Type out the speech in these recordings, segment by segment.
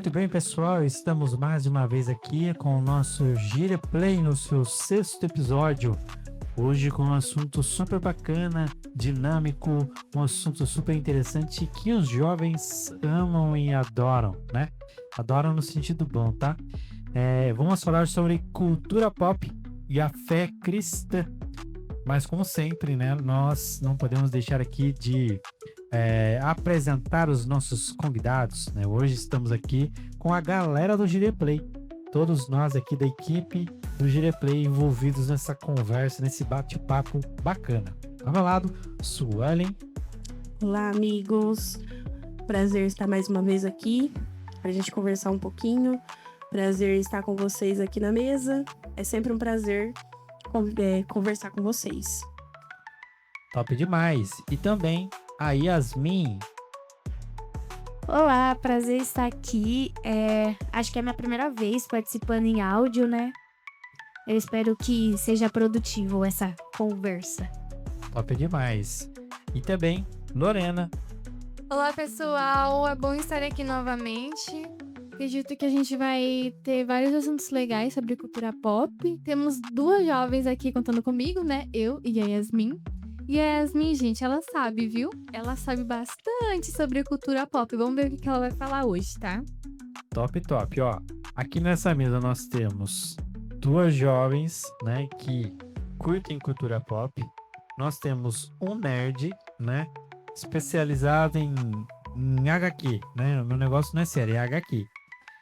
Muito bem, pessoal, estamos mais uma vez aqui com o nosso Gireplay no seu sexto episódio. Hoje com um assunto super bacana, dinâmico, um assunto super interessante que os jovens amam e adoram, né? Adoram no sentido bom, tá? Vamos falar sobre cultura pop e a fé cristã. Mas como sempre, né? Nós não podemos deixar aqui de apresentar os nossos convidados, né? Hoje estamos aqui com a galera do Gireplay. Todos nós aqui da equipe do Gireplay envolvidos nessa conversa, nesse bate-papo bacana. Ao meu lado, Suelen. Olá, amigos. Prazer estar mais uma vez aqui para a gente conversar um pouquinho. Prazer estar com vocês aqui na mesa. É sempre um prazer conversar com vocês. Top demais. E também a Yasmin. Olá, prazer estar aqui. Acho que é a minha primeira vez participando em áudio, né? Eu espero que seja produtivo essa conversa. Top demais. E também Lorena. Olá, pessoal. É bom estar aqui novamente. Acredito que a gente vai ter vários assuntos legais sobre cultura pop. Temos duas jovens aqui contando comigo, né? Eu e a Yasmin. E a Yasmin, gente, ela sabe, viu? Ela sabe bastante sobre cultura pop. Vamos ver o que ela vai falar hoje, tá? Top. Ó, aqui nessa mesa nós temos duas jovens, né, que curtem cultura pop. Nós temos um nerd, né, especializado em HQ, né? O meu negócio não é série, é HQ.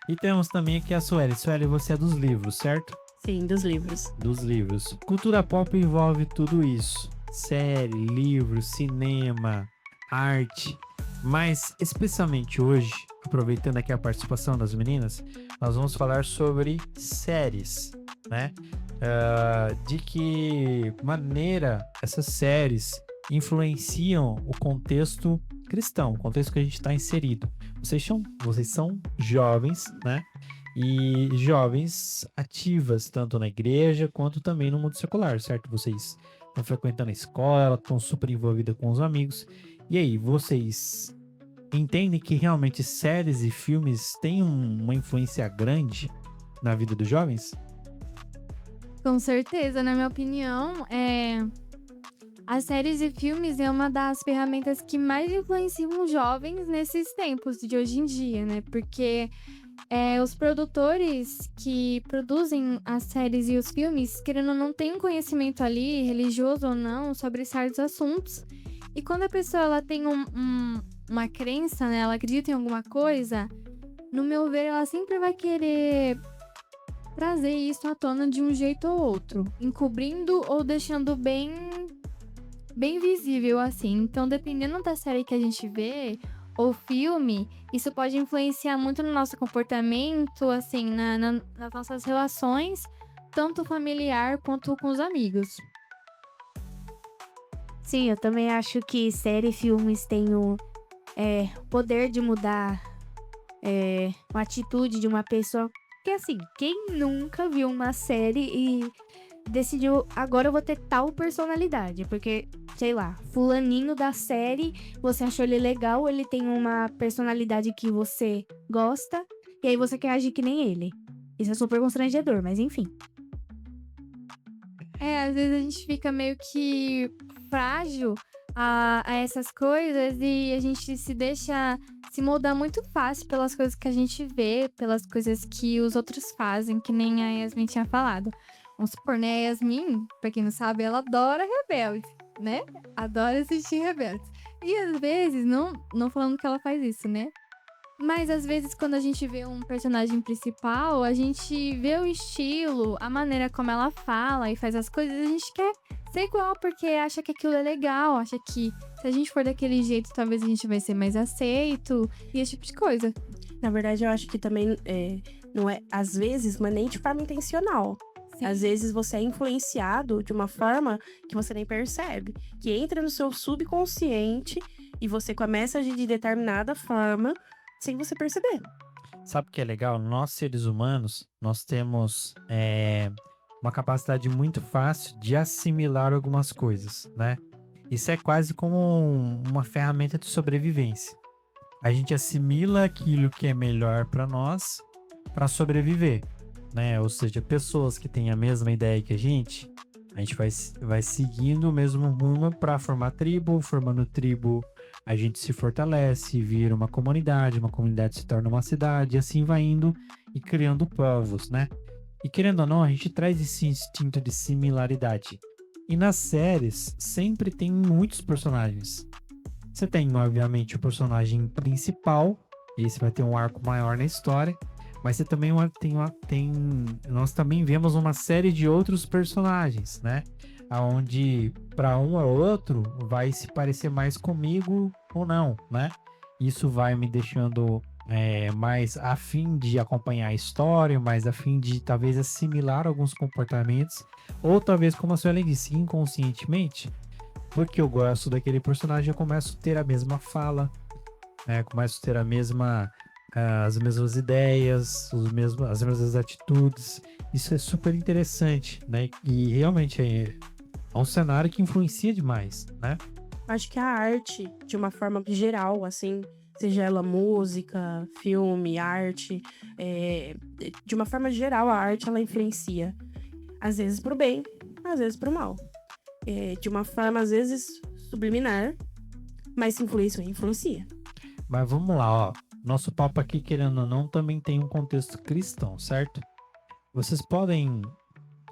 E temos também aqui a Sueli. Sueli, você é dos livros, certo? Sim, dos livros. Dos livros. Cultura pop envolve tudo isso. Série, livro, cinema, arte. Mas, especialmente hoje, aproveitando aqui a participação das meninas, nós vamos falar sobre séries, né? De que maneira essas séries influenciam o contexto cristão, o contexto que a gente está inserido. Vocês são jovens, né? E jovens ativas, tanto na igreja quanto também no mundo secular, certo? Vocês estão frequentando a escola, estão super envolvidas com os amigos. E aí, vocês entendem que realmente séries e filmes têm uma influência grande na vida dos jovens? Com certeza, na minha opinião, as séries e filmes é uma das ferramentas que mais influenciam os jovens nesses tempos de hoje em dia, né? Porque os produtores que produzem as séries e os filmes, querendo ou não, têm um conhecimento ali, religioso ou não, sobre certos assuntos. E quando a pessoa ela tem uma crença, né? Ela acredita em alguma coisa, no meu ver, ela sempre vai querer trazer isso à tona de um jeito ou outro, encobrindo ou deixando bem visível, assim. Então, dependendo da série que a gente vê, ou filme, isso pode influenciar muito no nosso comportamento, assim, nas nossas relações, tanto familiar quanto com os amigos. Sim, eu também acho que série e filmes têm o poder de mudar a atitude de uma pessoa. Porque, assim, quem nunca viu uma série e decidiu, agora eu vou ter tal personalidade? Porque, sei lá, fulaninho da série, você achou ele legal, ele tem uma personalidade que você gosta, e aí você quer agir que nem ele. Isso é super constrangedor, mas enfim. Às vezes a gente fica meio que frágil a essas coisas e a gente se deixa se moldar muito fácil pelas coisas que a gente vê, pelas coisas que os outros fazem, que nem a Yasmin tinha falado. Vamos supor, né? A Yasmin, pra quem não sabe, ela adora Rebelde, né? Adora assistir Rebeldes. E às vezes, não falando que ela faz isso, né? Mas às vezes, quando a gente vê um personagem principal, a gente vê o estilo, a maneira como ela fala e faz as coisas, a gente quer ser igual, porque acha que aquilo é legal, acha que se a gente for daquele jeito, talvez a gente vai ser mais aceito e esse tipo de coisa. Na verdade, eu acho que também não é, às vezes, mas nem de forma intencional. Sim. Às vezes você é influenciado de uma forma que você nem percebe, que entra no seu subconsciente e você começa a agir de determinada forma sem você perceber. Sabe o que é legal? Nós, seres humanos, nós temos uma capacidade muito fácil de assimilar algumas coisas, né? Isso é quase como uma ferramenta de sobrevivência. a gente assimila aquilo que é melhor para nós para sobreviver, né? Ou seja, pessoas que têm a mesma ideia que a gente vai seguindo o mesmo rumo para formar tribo, formando tribo, a gente se fortalece, vira uma comunidade se torna uma cidade, e assim vai indo e criando povos, né? E querendo ou não, a gente traz esse instinto de similaridade. E nas séries, sempre tem muitos personagens. Você tem, obviamente, o personagem principal, esse vai ter um arco maior na história, mas você também nós também vemos uma série de outros personagens, né? Aonde para um ou outro vai se parecer mais comigo ou não, né? Isso vai me deixando mais afim de acompanhar a história, mais afim de talvez assimilar alguns comportamentos, ou talvez, como a senhora disse, inconscientemente, porque eu gosto daquele personagem, eu começo a ter a mesma fala, começo a ter as mesmas ideias, as mesmas atitudes. Isso é super interessante, né? E realmente é um cenário que influencia demais, né? Acho que a arte, de uma forma geral, assim, seja ela música, filme, arte, de uma forma geral, a arte, ela influencia. Às vezes pro bem, às vezes pro mal. De uma forma, às vezes, subliminar, mas influencia. Mas vamos lá, ó. Nosso papo aqui, querendo ou não, também tem um contexto cristão, certo? Vocês podem,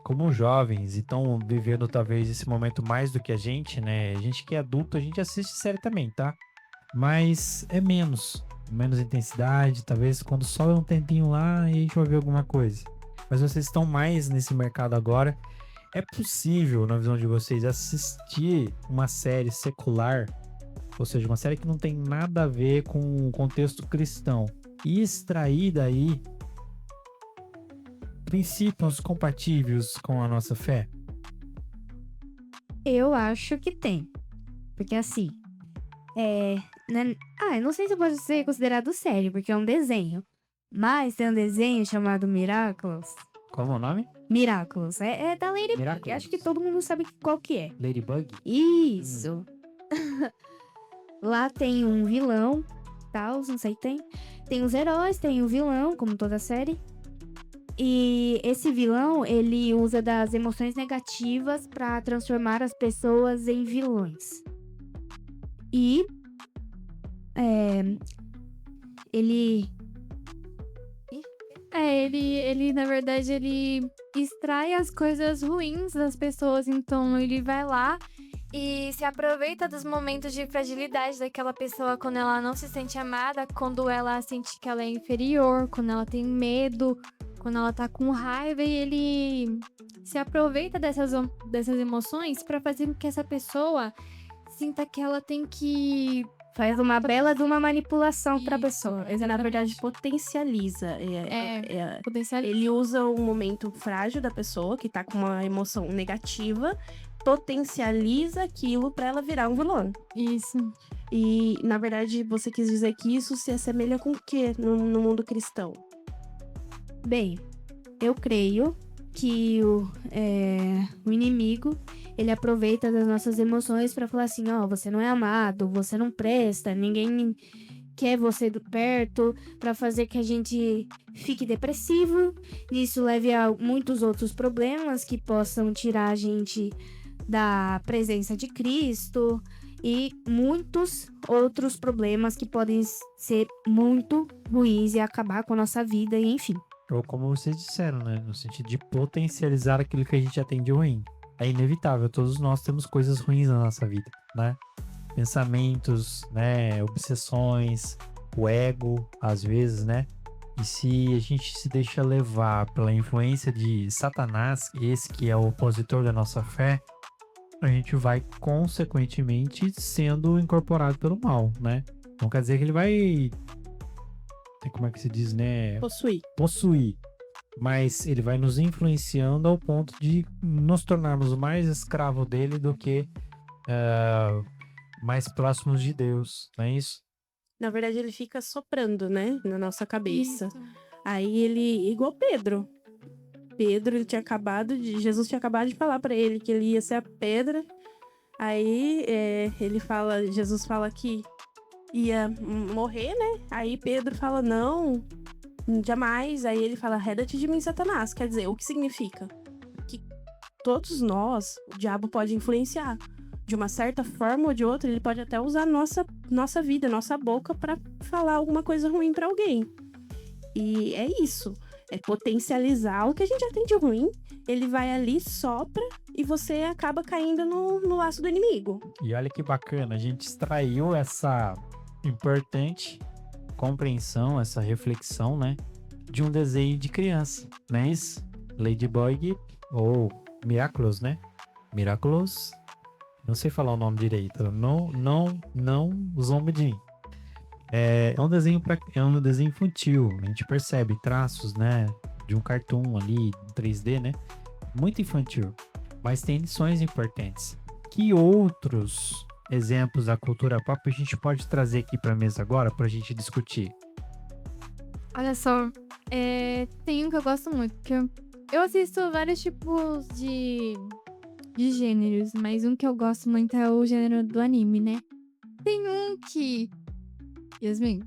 como jovens, e estão vivendo talvez esse momento mais do que a gente, né? A gente que é adulto, a gente assiste série também, tá? Mas é menos intensidade, talvez quando sobe um tempinho lá e a gente vai ver alguma coisa. Mas vocês estão mais nesse mercado agora. É possível, na visão de vocês, assistir uma série secular, ou seja, uma série que não tem nada a ver com o contexto cristão, e extrair daí princípios compatíveis com a nossa fé? Eu acho que tem. Porque assim, eu não sei se pode ser considerado série, porque é um desenho. Mas tem um desenho chamado Miraculous. Como é o nome? Miraculous. É da Ladybug. Miraculous. Acho que todo mundo sabe qual que é. Ladybug? Isso. Lá tem um vilão, tal, não sei, tem os heróis, tem o vilão, como toda série. E esse vilão, ele usa das emoções negativas pra transformar as pessoas em vilões. E ele, na verdade, ele extrai as coisas ruins das pessoas. Então, ele vai lá e se aproveita dos momentos de fragilidade daquela pessoa quando ela não se sente amada, quando ela sente que ela é inferior, quando ela tem medo, quando ela tá com raiva, e ele se aproveita dessas emoções pra fazer com que essa pessoa sinta que ela tem que... Faz uma bela de uma manipulação pra pessoa. Na verdade, potencializa. Potencializa. Ele usa o momento frágil da pessoa, que tá com uma emoção negativa, potencializa aquilo pra ela virar um vilão. Isso. E, na verdade, você quis dizer que isso se assemelha com o quê no mundo cristão? Bem, eu creio que o inimigo, ele aproveita das nossas emoções pra falar assim, você não é amado, você não presta, ninguém quer você perto, pra fazer que a gente fique depressivo. Isso leve a muitos outros problemas que possam tirar a gente da presença de Cristo e muitos outros problemas que podem ser muito ruins e acabar com a nossa vida, e enfim. Ou como vocês disseram, né? No sentido de potencializar aquilo que a gente já tem de ruim. É inevitável, todos nós temos coisas ruins na nossa vida, né? Pensamentos, né? Obsessões, o ego, às vezes, né? E se a gente se deixa levar pela influência de Satanás, esse que é o opositor da nossa fé, a gente vai, consequentemente, sendo incorporado pelo mal, né? Não quer dizer que ele vai... Como é que se diz, né? Possuir. Mas ele vai nos influenciando ao ponto de nos tornarmos mais escravos dele do que mais próximos de Deus, não é isso? Na verdade, ele fica soprando, né? Na nossa cabeça. Isso. Aí ele, igual Pedro. Jesus tinha acabado de falar pra ele que ele ia ser a pedra. Aí Jesus fala que ia morrer, né? Aí Pedro fala, não, jamais. Aí ele fala, arreda-te de mim, Satanás. Quer dizer, o que significa? Que todos nós, o diabo pode influenciar. De uma certa forma ou de outra, ele pode até usar nossa vida, nossa boca pra falar alguma coisa ruim pra alguém. E é isso. É potencializar o que a gente já tem de ruim. Ele vai ali, sopra, e você acaba caindo no laço do inimigo. E olha que bacana, a gente extraiu essa importante compreensão, essa reflexão, né? De um desenho de criança, não é isso? Ladybug ou Miraculous, né? Miraculous. Não sei falar o nome direito. Não zombe de mim. É um desenho infantil. A gente percebe traços, né? De um cartoon ali, 3D, né? Muito infantil. Mas tem lições importantes. Que outros exemplos da cultura pop a gente pode trazer aqui pra mesa agora pra gente discutir? Olha só, tem um que eu gosto muito, que eu assisto vários tipos de gêneros, mas um que eu gosto muito é o gênero do anime, né? Tem um que... Yasmin,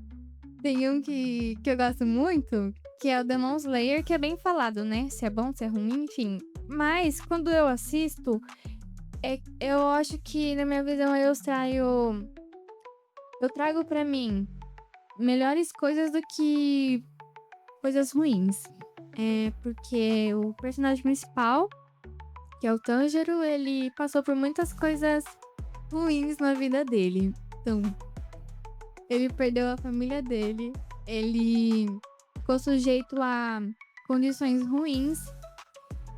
tem um que eu gosto muito, que é o Demon Slayer, que é bem falado, né? Se é bom, se é ruim, enfim. Mas, quando eu assisto, eu acho que, na minha visão, eu trago pra mim melhores coisas do que coisas ruins. Porque o personagem principal, que é o Tanjiro, ele passou por muitas coisas ruins na vida dele. Então, ele perdeu a família dele, ele ficou sujeito a condições ruins,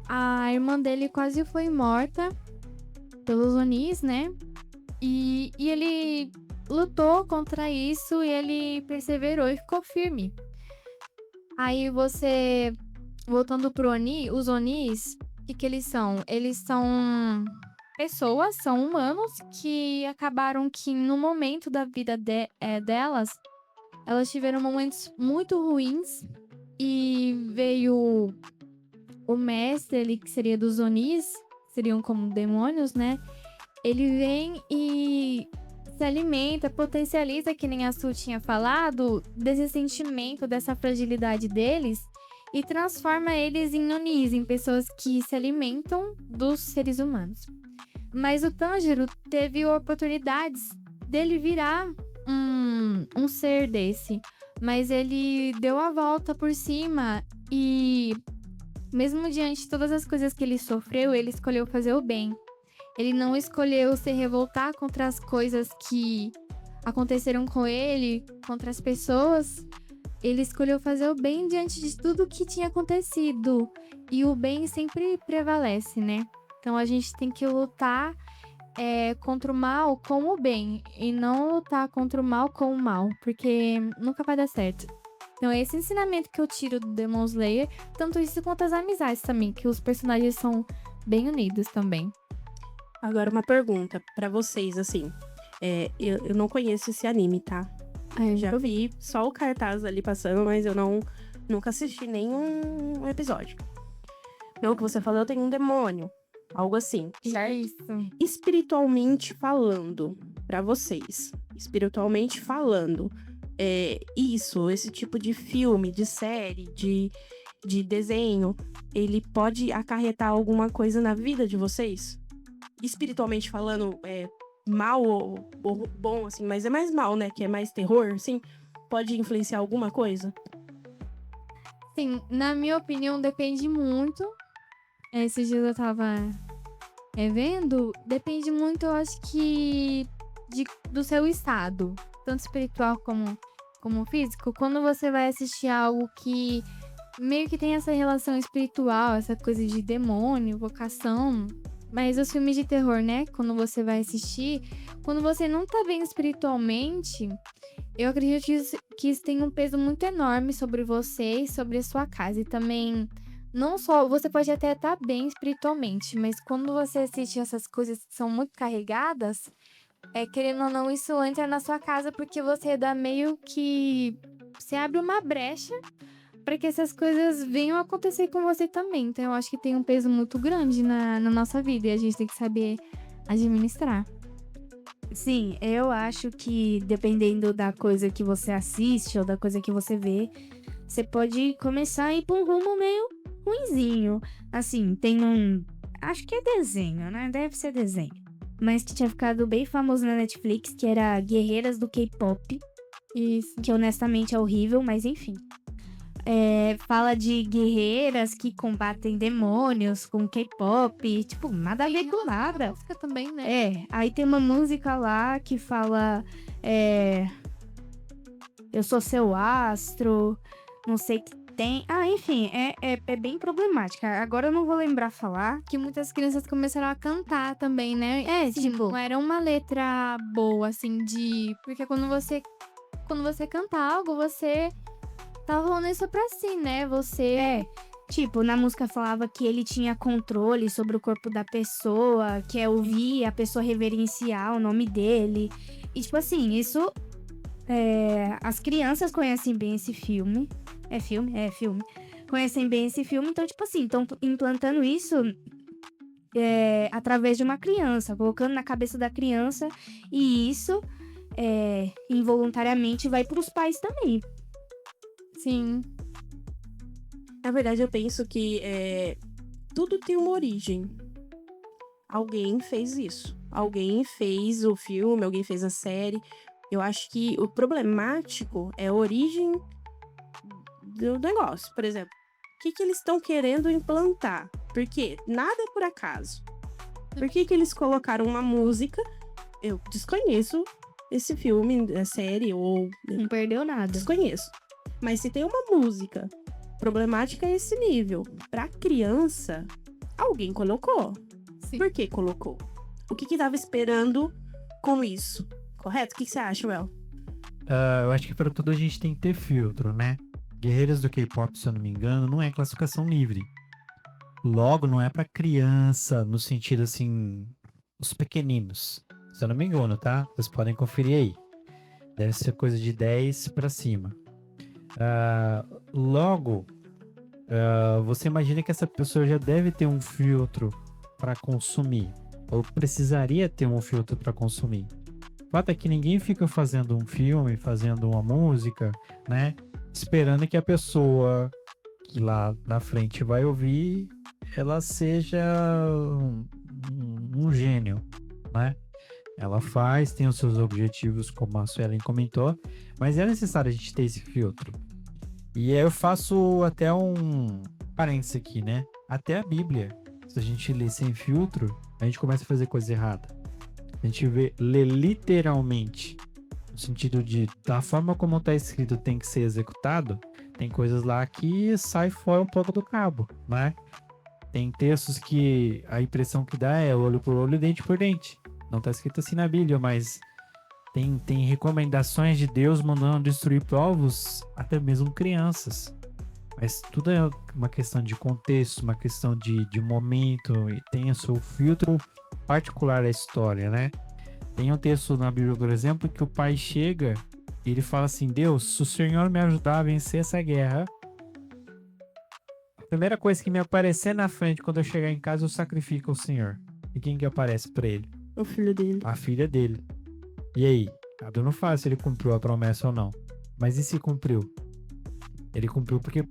a irmã dele quase foi morta pelos Onis, né? E ele lutou contra isso e ele perseverou e ficou firme. Aí você, voltando pro Oni, os Onis, o que eles são? Eles são pessoas, são humanos que acabaram que no momento da vida delas, elas tiveram momentos muito ruins e veio o mestre, ele que seria dos Onis, seriam como demônios, né? Ele vem e se alimenta, potencializa, que nem a Su tinha falado, desse sentimento, dessa fragilidade deles e transforma eles em Onis, em pessoas que se alimentam dos seres humanos. Mas o Tanjiro teve oportunidades dele virar um ser desse. Mas ele deu a volta por cima e, mesmo diante de todas as coisas que ele sofreu, ele escolheu fazer o bem. Ele não escolheu se revoltar contra as coisas que aconteceram com ele, contra as pessoas. Ele escolheu fazer o bem diante de tudo que tinha acontecido. E o bem sempre prevalece, né? Então a gente tem que lutar contra o mal com o bem. E não lutar contra o mal com o mal. Porque nunca vai dar certo. Então é esse ensinamento que eu tiro do Demon Slayer. Tanto isso quanto as amizades também. Que os personagens são bem unidos também. Agora uma pergunta pra vocês, assim. Eu não conheço esse anime, tá? Já vi só o cartaz ali passando, mas eu nunca assisti nenhum episódio. Pelo que você falou, tem um demônio. Algo assim, certo? Isso. Espiritualmente falando, pra vocês. Espiritualmente falando. Esse tipo de filme, de série, de desenho, ele pode acarretar alguma coisa na vida de vocês? Espiritualmente falando, mal ou bom, assim, mas é mais mal, né? Que é mais terror, assim. Pode influenciar alguma coisa? Sim, na minha opinião, depende muito. Esses dias eu tava vendo, depende muito, eu acho que do seu estado, tanto espiritual como físico. Quando você vai assistir algo que meio que tem essa relação espiritual, essa coisa de demônio, vocação. Mas os filmes de terror, né? Quando você vai assistir, quando você não tá bem espiritualmente, eu acredito que isso tem um peso muito enorme sobre você e sobre a sua casa. E também, não só, você pode até estar bem espiritualmente, mas quando você assiste essas coisas que são muito carregadas, querendo ou não, isso entra na sua casa porque você dá meio que... Você abre uma brecha para que essas coisas venham acontecer com você também. Então, eu acho que tem um peso muito grande na nossa vida e a gente tem que saber administrar. Sim, eu acho que dependendo da coisa que você assiste ou da coisa que você vê, você pode começar a ir pra um rumo meio ruinzinho. Assim, tem um. Acho que é desenho, né? Deve ser desenho. Mas que tinha ficado bem famoso na Netflix, que era Guerreiras do K-pop. Isso. Que honestamente é horrível, mas enfim. Fala de guerreiras que combatem demônios com K-pop. Tipo, nada a ver com nada. Música também, né? Aí tem uma música lá que fala. Eu sou seu astro, não sei o que tem. Ah, enfim, é bem problemática. Agora eu não vou lembrar falar. Que muitas crianças começaram a cantar também, né? Assim, Tipo, não era uma letra boa, assim, de. Porque quando você canta algo, você tá falando isso pra si, né? Você. tipo, na música falava que ele tinha controle sobre o corpo da pessoa, que é ouvir a pessoa reverenciar o nome dele. E, tipo assim, isso. As crianças conhecem bem esse filme. É filme? É filme. Conhecem bem esse filme, então, tipo assim, estão implantando isso através de uma criança, colocando na cabeça da criança, e isso involuntariamente vai pros pais também. Sim. Na verdade, eu penso que tudo tem uma origem. Alguém fez isso. Alguém fez o filme, alguém fez a série. Eu acho que o problemático é a origem do negócio. Por exemplo, o que eles estão querendo implantar? Porque nada é por acaso. Por que eles colocaram uma música? Eu desconheço esse filme, a série, ou Não perdeu nada. desconheço. Mas se tem uma música problemática a esse nível, pra criança, alguém colocou. Sim. Por que colocou? O que tava esperando com isso? Correto? O que você acha, Well? Eu acho que para tudo a gente tem que ter filtro, né? Guerreiras do K-pop, se eu não me engano, não é classificação livre. Logo, não é para criança, no sentido assim, os pequeninos. Se eu não me engano, tá? Vocês podem conferir aí. Deve ser coisa de 10 para cima. Logo, você imagina que essa pessoa já deve ter um filtro para consumir, ou precisaria ter um filtro para consumir. O fato é que ninguém fica fazendo um filme, fazendo uma música, né? Esperando que a pessoa que lá na frente vai ouvir, ela seja um gênio, né? Ela faz, tem os seus objetivos, como a Suelen comentou, mas é necessário a gente ter esse filtro. E aí eu faço até um parênteses aqui, né? Até a Bíblia, se a gente lê sem filtro, a gente começa a fazer coisa errada. A gente lê literalmente, no sentido de, da forma como está escrito tem que ser executado, tem coisas lá que sai fora um pouco do cabo, né? Tem textos que a impressão que dá é olho por olho, dente por dente. Não está escrito assim na Bíblia, mas tem recomendações de Deus mandando destruir povos, até mesmo crianças. Mas tudo é uma questão de contexto, uma questão de momento, e tem o seu filtro particular da história, né? Tem um texto na Bíblia, por exemplo, que o pai chega e ele fala assim: Deus, se o Senhor me ajudar a vencer essa guerra, a primeira coisa que me aparecer na frente quando eu chegar em casa, eu sacrifico ao Senhor. E quem que aparece para ele? O filho dele. A filha dele. E aí? A Bíblia não fala se ele cumpriu a promessa ou não. Mas e se cumpriu? Ele cumpriu porque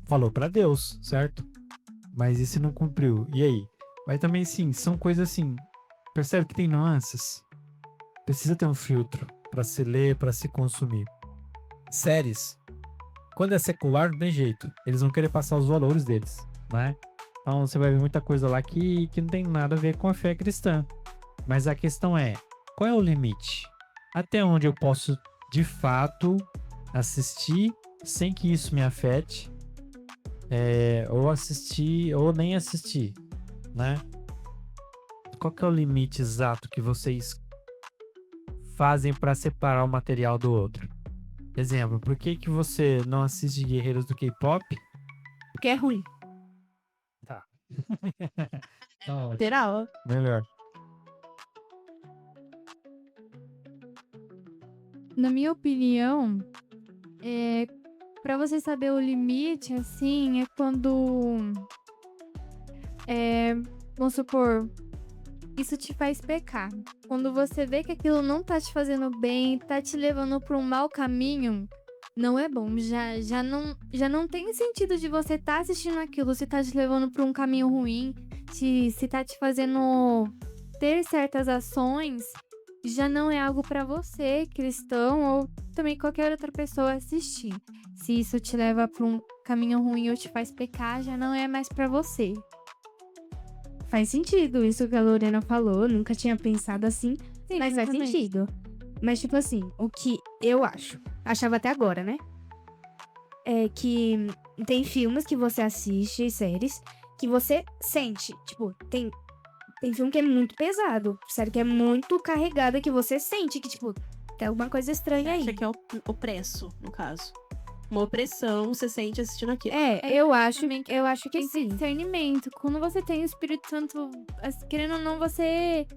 falou para Deus, certo? Mas e se não cumpriu? E aí? Mas também sim, são coisas assim. Percebe que tem nuances? Precisa ter um filtro para se ler, para se consumir. Séries. Quando é secular, não tem jeito. Eles vão querer passar os valores deles, né? Então você vai ver muita coisa lá que não tem nada a ver com a fé cristã. Mas a questão é, qual é o limite? Até onde eu posso, de fato, assistir sem que isso me afete? Ou assistir, ou nem assistir, né? Qual que é o limite exato que vocês fazem para separar o material do outro? Exemplo, por que você não assiste Guerreiros do K-pop? Porque é ruim. Tá. Tá, Literal. melhor. Na minha opinião, para você saber o limite, assim, é quando, vamos supor, isso te faz pecar. Quando você vê que aquilo não tá te fazendo bem, tá te levando pra um mau caminho, não é bom. Já não tem sentido de você tá assistindo aquilo se tá te levando pra um caminho ruim, se tá te fazendo ter certas ações, já não é algo pra você, cristão, ou também qualquer outra pessoa assistir. Se isso te leva pra um caminho ruim ou te faz pecar, já não é mais pra você. Faz sentido isso que a Lorena falou. Nunca tinha pensado assim, Sim, mas faz exatamente. sentido. Mas, tipo assim, o que eu achava até agora, né? É que tem filmes que você assiste, séries, que você sente. Tipo, tem filme que é muito pesado, série que é muito carregada, que você sente que, tipo, tem alguma coisa estranha aí. Acha que é opresso, no caso. Uma opressão, você sente assistindo aquilo. Eu acho também que Tem sim. discernimento. Quando você tem o Espírito Santo, querendo ou não, você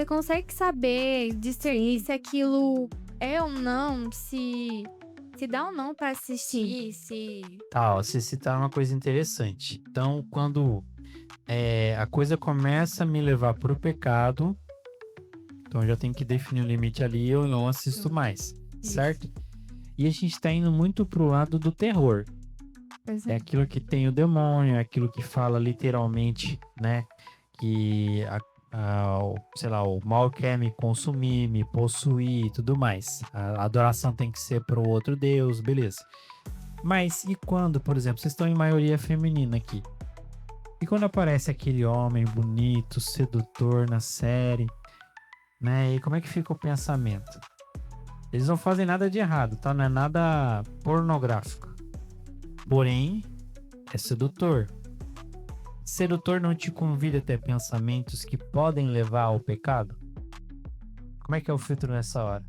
consegue saber, discernir se aquilo é ou não, se dá ou não pra assistir, se... Tá, ó, você citaram uma coisa interessante. Então, quando a coisa começa a me levar pro pecado, então eu já tenho que definir o limite ali e eu não assisto mais, certo? E a gente tá indo muito pro lado do terror. Pois É aquilo que tem o demônio, é aquilo que fala literalmente, né? Que, sei lá, o mal quer me consumir, me possuir e tudo mais. A adoração tem que ser pro outro Deus, beleza. Mas e quando, por exemplo, vocês estão em maioria feminina aqui? E quando aparece aquele homem bonito, sedutor na série, né? E como é que fica o pensamento? Eles não fazem nada de errado, tá? Não é nada pornográfico. Porém, é sedutor. Sedutor não te convida a ter pensamentos que podem levar ao pecado? Como é que é o filtro nessa hora?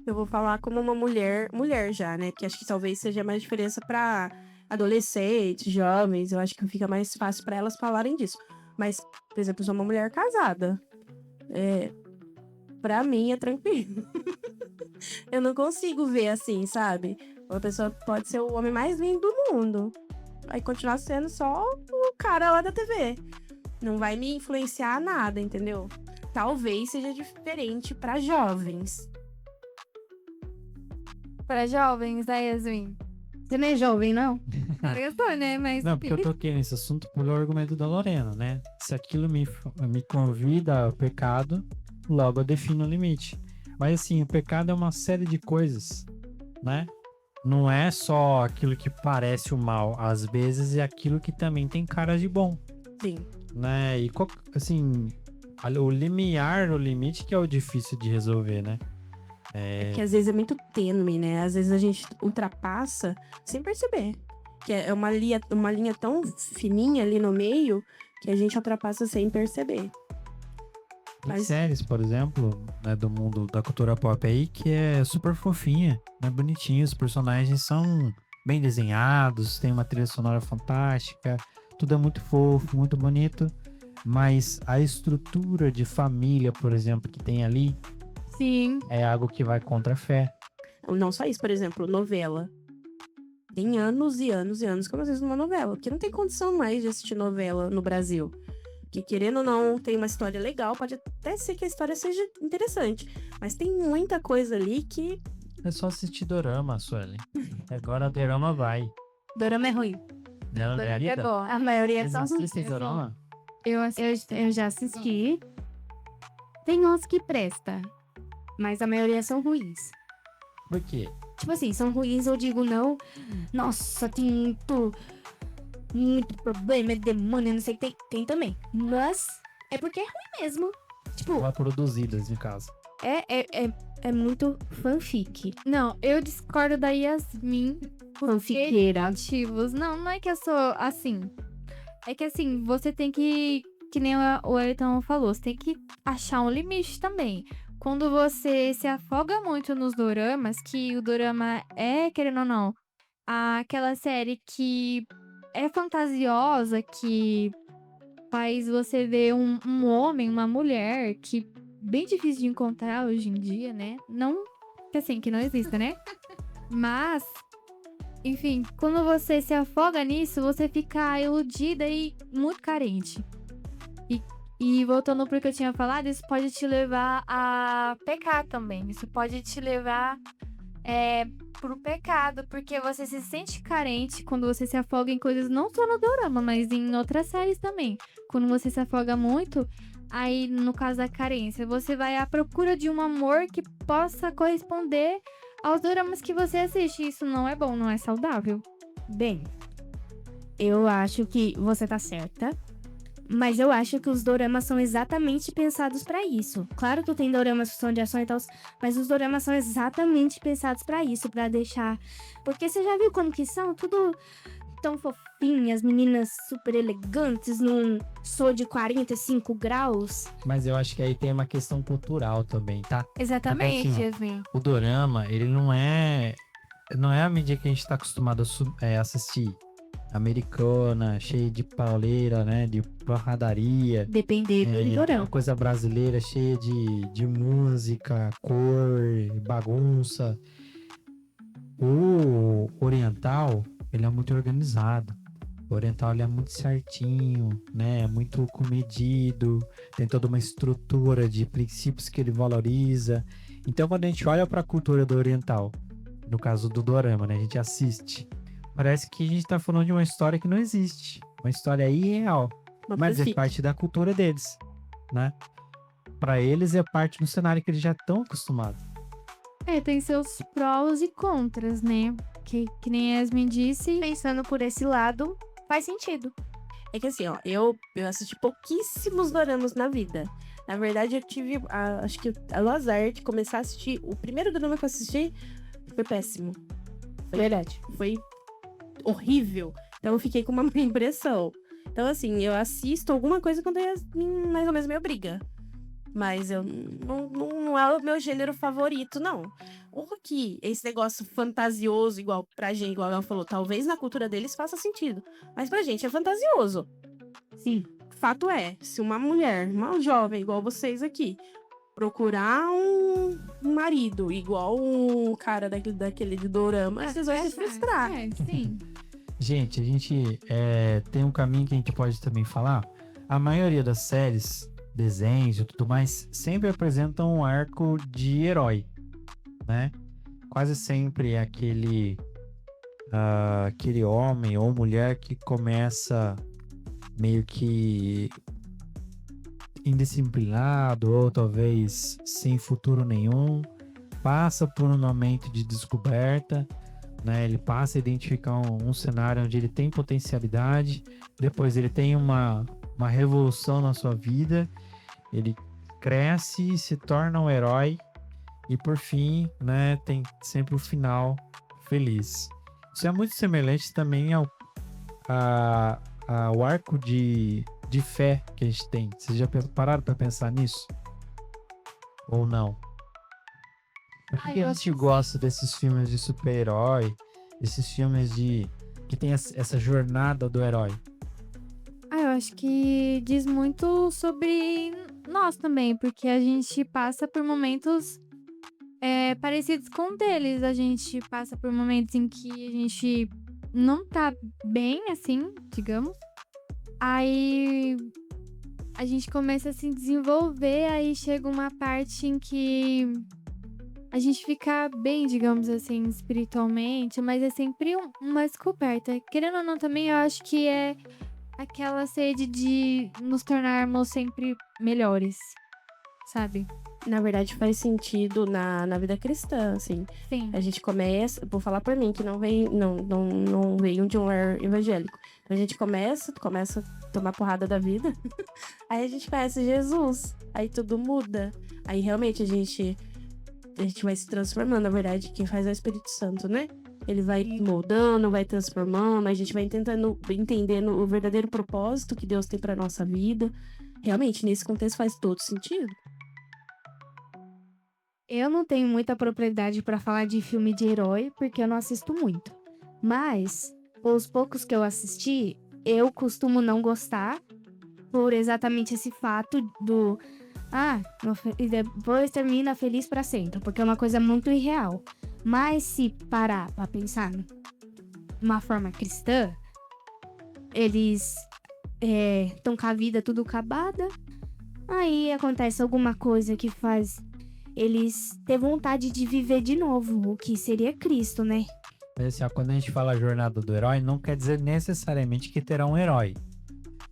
Eu vou falar como uma mulher já, né? Porque acho que talvez seja mais diferença pra adolescentes, jovens. Eu acho que fica mais fácil pra elas falarem disso. Mas, por exemplo, eu sou uma mulher casada. Pra mim é tranquilo. Eu não consigo ver assim, sabe? Uma pessoa pode ser o homem mais lindo do mundo. Vai continuar sendo só o cara lá da TV. Não vai me influenciar nada, entendeu? Talvez seja diferente pra jovens. Para jovens, da Yasmin. Você não é jovem, não? Eu sou, né? Mas... Não, porque eu toquei nesse assunto pelo argumento da Lorena, né? Se aquilo me convida ao pecado, logo eu defino o limite. Mas assim, o pecado é uma série de coisas, né? Não é só aquilo que parece o mal, às vezes é aquilo que também tem cara de bom, Sim. né? E assim, o limiar, o limite que é o difícil de resolver, né? Que às vezes é muito tênue, né? Às vezes a gente ultrapassa sem perceber. Que é uma linha tão fininha ali no meio que a gente ultrapassa sem perceber. Tem Mas- séries, por exemplo, né, do mundo da cultura pop aí, que é super fofinha, né, bonitinho, os personagens são bem desenhados, tem uma trilha sonora fantástica, tudo é muito fofo, muito bonito, mas a estrutura de família, por exemplo, que tem ali, Sim. é algo que vai contra a fé. Não só isso, por exemplo, novela. Tem anos e anos e anos que eu não assisto uma novela. Porque não tem condição mais de assistir novela no Brasil. Que querendo ou não, tem uma história legal. Pode até ser que a história seja interessante. Mas tem muita coisa ali que... É só assistir dorama, Sueli. Agora a dorama vai. Dorama é ruim. Né, É Anitta? bom. A maioria é só Vocês assistem dorama? Eu já assisti. Tem uns que presta, mas a maioria são ruins. Por quê? Tipo assim, são ruins, eu digo não. Nossa, tem muito problema, é demônio, não sei o que tem também. Mas é porque é ruim mesmo. Tipo, Mal produzidas, no caso. é muito fanfic. Não, eu discordo da Yasmin. Fanfiqueira. Motivos. Não é que eu sou assim. É que assim, você tem que nem o Ayrton falou, você tem que achar um limite também. Quando você se afoga muito nos doramas, que o dorama é, querendo ou não, aquela série que é fantasiosa, que faz você ver um homem, uma mulher, que bem difícil de encontrar hoje em dia, né? Não que assim, que não exista, né? Mas, enfim, quando você se afoga nisso, você fica iludida e muito carente. E voltando pro que eu tinha falado, isso pode te levar a pecar também. Isso pode te levar pro pecado, porque você se sente carente quando você se afoga em coisas não só no dorama, mas em outras séries também. Quando você se afoga muito, aí no caso da carência, você vai à procura de um amor que possa corresponder aos doramas que você assiste. Isso não é bom, não é saudável. Bem, eu acho que você tá certa. Mas eu acho que os doramas são exatamente pensados pra isso. Claro que tem doramas que são de ação e tal, mas os doramas são exatamente pensados pra isso, pra deixar... Porque você já viu como que são? Tudo tão fofinho, as meninas super elegantes num show de 45 graus. Mas eu acho que aí tem uma questão cultural também, tá? Exatamente, Assim, Yasmin. O dorama, ele não é a mídia que a gente tá acostumado a assistir. Americana, cheia de pauleira, né? De porradaria. Dependendo do dorama. Uma coisa brasileira, cheia de música, cor, bagunça. O oriental, ele é muito organizado. O oriental, ele é muito certinho, né? É muito comedido. Tem toda uma estrutura de princípios que ele valoriza. Então, quando a gente olha para a cultura do oriental, no caso do dorama, né? A gente assiste. Parece que a gente tá falando de uma história que não existe. Uma história irreal. Mas é parte da cultura deles, né? Pra eles é parte do cenário que eles já estão acostumados. Tem seus prós e contras, né? Que nem a Yasmin disse. Pensando por esse lado, faz sentido. É que assim, ó, eu assisti pouquíssimos doramas na vida. Na verdade, eu tive, acho que o azar de começar a assistir. O primeiro dorama que eu assisti foi péssimo. Verdade. Foi horrível. Então eu fiquei com uma má impressão. Então, assim, eu assisto alguma coisa quando a Yasmin mais ou menos me obriga. Mas eu não é o meu gênero favorito, não. O que esse negócio fantasioso, igual pra gente, igual ela falou, talvez na cultura deles faça sentido. Mas pra gente é fantasioso. Sim. Fato é, se uma mulher, uma jovem igual vocês aqui, procurar um marido igual o cara daquele de dorama, vocês vão se frustrar. Sim. Gente, a gente tem um caminho que a gente pode também falar. A maioria das séries, desenhos e tudo mais, sempre apresentam um arco de herói, né? Quase sempre é aquele homem ou mulher que começa meio que indisciplinado ou talvez sem futuro nenhum, passa por um momento de descoberta, né? Ele passa a identificar um cenário onde ele tem potencialidade, depois ele tem uma revolução na sua vida, ele cresce, se torna um herói e por fim, né, tem sempre o final feliz. Isso é muito semelhante também ao arco de fé que a gente tem. Vocês já pararam para pensar nisso? Ou não? Por que a gente gosta desses filmes de super-herói, esses filmes que tem essa jornada do herói? Eu acho que diz muito sobre nós também, porque a gente passa por momentos parecidos com o deles. A gente passa por momentos em que a gente não tá bem, assim, digamos. Aí a gente começa a se desenvolver, aí chega uma parte em que a gente fica bem, digamos assim, espiritualmente, mas é sempre uma descoberta. Querendo ou não, também eu acho que é aquela sede de nos tornarmos sempre melhores, sabe? Na verdade, faz sentido na vida cristã, assim. Sim. A gente começa, vou falar por mim, que não veio de um lar evangélico. Então a gente começa a tomar porrada da vida. Aí a gente conhece Jesus. Aí tudo muda. Aí realmente a gente vai se transformando. Na verdade, quem faz é o Espírito Santo, né? Ele vai moldando, vai transformando. A gente vai entendendo o verdadeiro propósito que Deus tem pra nossa vida. Realmente, nesse contexto faz todo sentido. Eu não tenho muita propriedade pra falar de filme de herói, porque eu não assisto muito. Mas, os poucos que eu assisti, eu costumo não gostar por exatamente esse fato do... e depois termina feliz pra sempre, porque é uma coisa muito irreal. Mas se parar pra pensar de uma forma cristã, eles estão com a vida tudo acabada, Aí acontece alguma coisa que faz eles ter vontade de viver de novo, o que seria Cristo, né? Mas assim, ó, quando a gente fala jornada do herói, não quer dizer necessariamente que terá um herói.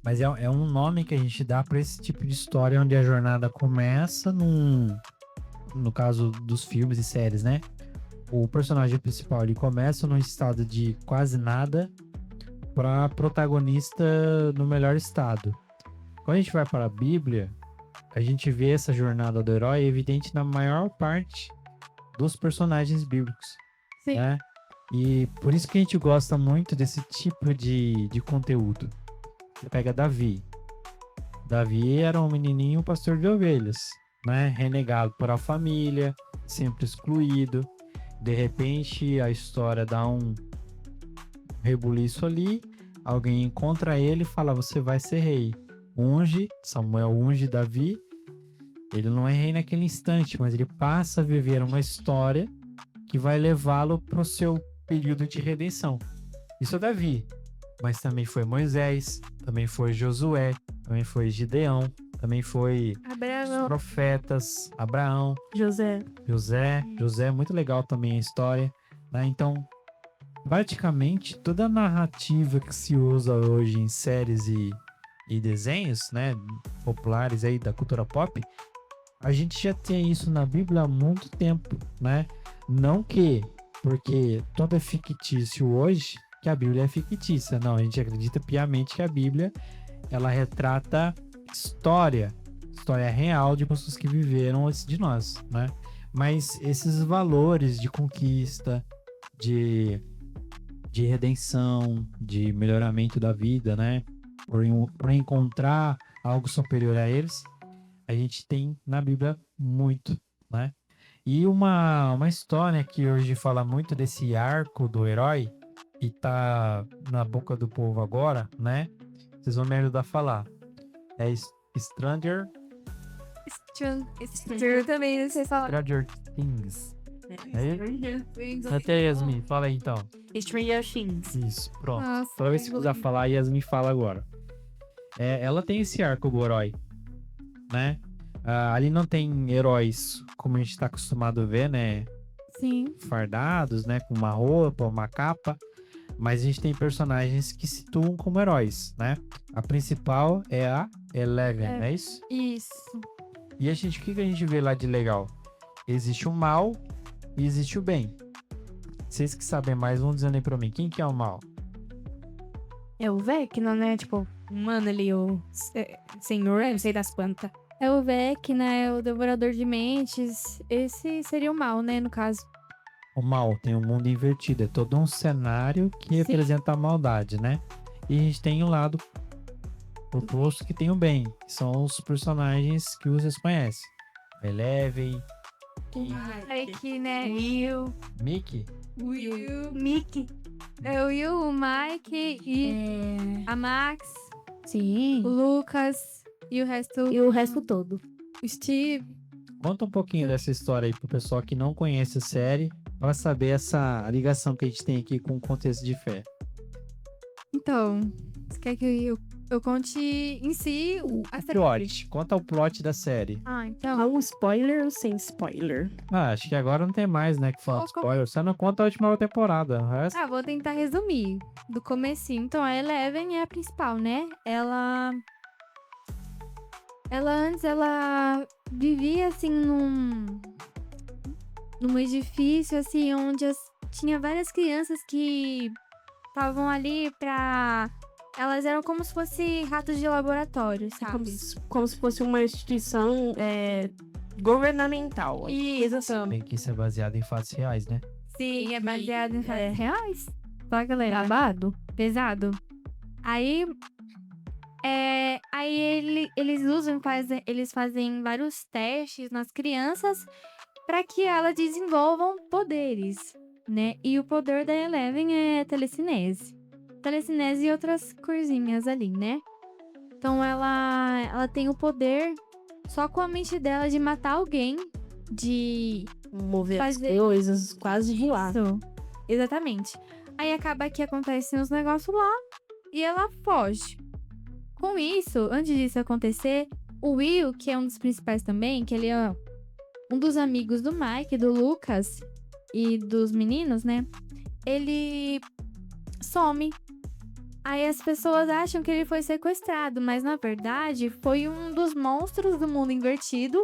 Mas é um nome que a gente dá para esse tipo de história onde a jornada começa no caso dos filmes e séries, né? O personagem principal ele começa num estado de quase nada para protagonista no melhor estado. Quando a gente vai para a Bíblia, a gente vê essa jornada do herói evidente na maior parte dos personagens bíblicos, Sim. né? E por isso que a gente gosta muito desse tipo de conteúdo. Você pega Davi. Davi era um menininho pastor de ovelhas, né? Renegado por a família, sempre excluído. De repente, a história dá um rebuliço ali. Alguém encontra ele e fala, você vai ser rei. Samuel unge Davi. Ele não é rei naquele instante, mas ele passa a viver uma história que vai levá-lo para o seu período de redenção. Isso é Davi. Mas também foi Moisés, também foi Josué, também foi Gideão, também foi os Abraão. profetas, Abraão, José. José é muito legal também a história, né? Então, praticamente toda a narrativa que se usa hoje em séries e desenhos, né, populares aí da cultura pop, a gente já tem isso na Bíblia há muito tempo, né? Não que, porque tudo é fictício hoje, que a Bíblia é fictícia. Não, a gente acredita piamente que a Bíblia, ela retrata história real de pessoas que viveram antes de nós, né? Mas esses valores de conquista, de redenção, de melhoramento da vida, né? Por encontrar algo superior a eles, a gente tem na Bíblia muito, né? E uma história que hoje fala muito desse arco do herói e tá na boca do povo agora, né? Vocês vão me ajudar a falar. É Stranger Também, vocês falam. Stranger Things. É? Até Yasmin, fala aí então. Stranger Things. Isso, pronto. Nossa, Toda vez que precisar falar, Yasmin fala agora. Ela tem esse arco do herói, né? Ali não tem heróis como a gente tá acostumado a ver, né? Sim. Fardados, né? Com uma roupa, uma capa. Mas a gente tem personagens que se situam como heróis, né? A principal é a Eleven, não é isso? Isso. E o que a gente vê lá de legal? Existe o mal e existe o bem. Vocês que sabem mais, vão dizendo aí pra mim, quem que é o mal? É o Vecna, né? Tipo, mano, ali, o senhor, eu não sei das quantas. É o Vecna, é o Devorador de Mentes. Esse seria o mal, né, no caso. O mal tem um mundo invertido, é todo um cenário que representa a maldade, né? E a gente tem o lado oposto que tem o bem, que são os personagens que vocês conhecem. Eleven, Mike, né? Will, Mickey, Mickey. É o Will, o Mike e a Max, Sim. o Lucas e o resto, E o resto todo. o Steve. conta um pouquinho dessa história aí pro pessoal que não conhece a série, para saber essa ligação que a gente tem aqui com o contexto de fé. Então, você quer que eu conte em si a série? Plot, conta o plot da série. Ah, então. Com spoiler ou sem spoiler? Acho que agora não tem mais, né, que falar Qual- spoiler. Você não conta a última temporada. O resto... Ah, vou tentar resumir do comecinho. Então, a Eleven é a principal, né? Ela antes, ela vivia, assim, num edifício, assim, onde tinha várias crianças que estavam ali pra... Elas eram como se fossem ratos de laboratório, sabe? Como se fosse uma instituição governamental. Isso. Bem que isso é baseado em fatos reais, né? Sim, é baseado em fatos reais. Tá, galera? Babado. Pesado. Aí eles fazem vários testes nas crianças para que elas desenvolvam poderes, né? E o poder da Eleven é telecinese. Telecinese e outras coisinhas ali, né? Então ela tem o poder só com a mente dela de matar alguém, de Mover as fazer- coisas, quase rilar. isso. Exatamente. Aí acaba que acontecem os negócios lá e ela foge. Com isso, antes disso acontecer, O Will, que é um dos principais também, que ele é um dos amigos do Mike, do Lucas e dos meninos, né? Ele some. Aí as pessoas acham que ele foi sequestrado, mas na verdade foi um dos monstros do mundo invertido.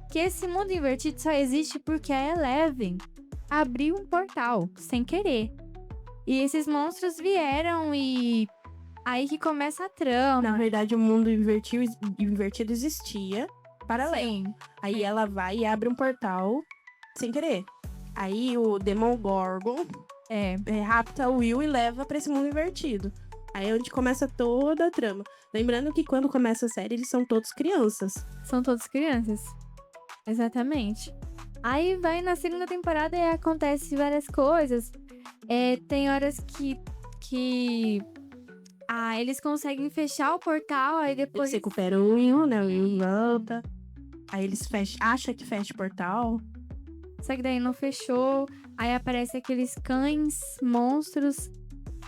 Que esse mundo invertido só existe porque a Eleven abriu um portal sem querer. E esses monstros vieram e aí que começa a trama. Na verdade, o mundo invertido existia paralelo. Sim. Aí ela vai e abre um portal sem querer. Aí o Demogorgon rapta o Will e leva pra esse mundo invertido. Aí é onde começa toda a trama. Lembrando que quando começa a série, eles são todos crianças. São todos crianças. Exatamente. Aí vai na segunda temporada e acontece várias coisas. Tem horas que eles conseguem fechar o portal, aí depois... Eles recuperam o Will, né? O Will volta. Aí eles acham que fecha o portal. Só que daí não fechou. Aí aparece aqueles cães, monstros.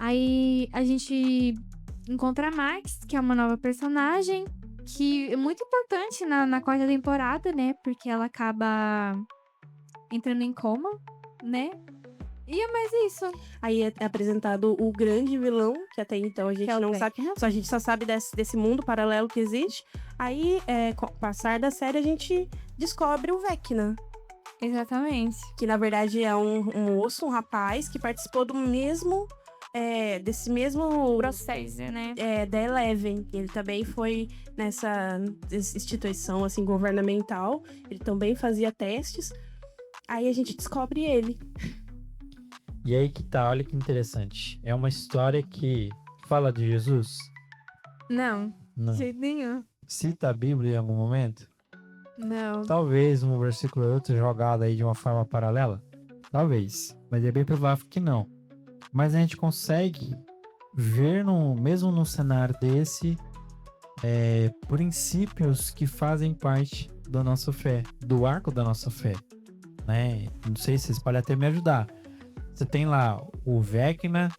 Aí a gente encontra a Max, que é uma nova personagem. Que é muito importante na quarta temporada, né? Porque ela acaba entrando em coma, né? E é mais isso. Aí é apresentado o grande vilão, que até então a gente Que é o não Vecna. sabe. A gente só sabe desse mundo paralelo que existe. Aí, com o passar da série, a gente descobre o Vecna. Exatamente. Que na verdade é um moço, um rapaz, que participou do mesmo. Desse mesmo Processo, né? da Eleven. Ele também foi nessa instituição assim governamental. Ele também fazia testes. Aí a gente descobre ele. E aí que tá, olha que interessante. É uma história que fala de Jesus? Não, Não. de jeito nenhum. Cita a Bíblia em algum momento? Não. Talvez um versículo ou outro jogado aí de uma forma paralela? Talvez. Mas é bem provável que não. Mas a gente consegue ver, mesmo num cenário desse, princípios que fazem parte da nossa fé, do arco da nossa fé, né? Não sei se vocês podem até me ajudar. Você tem lá o Vecna,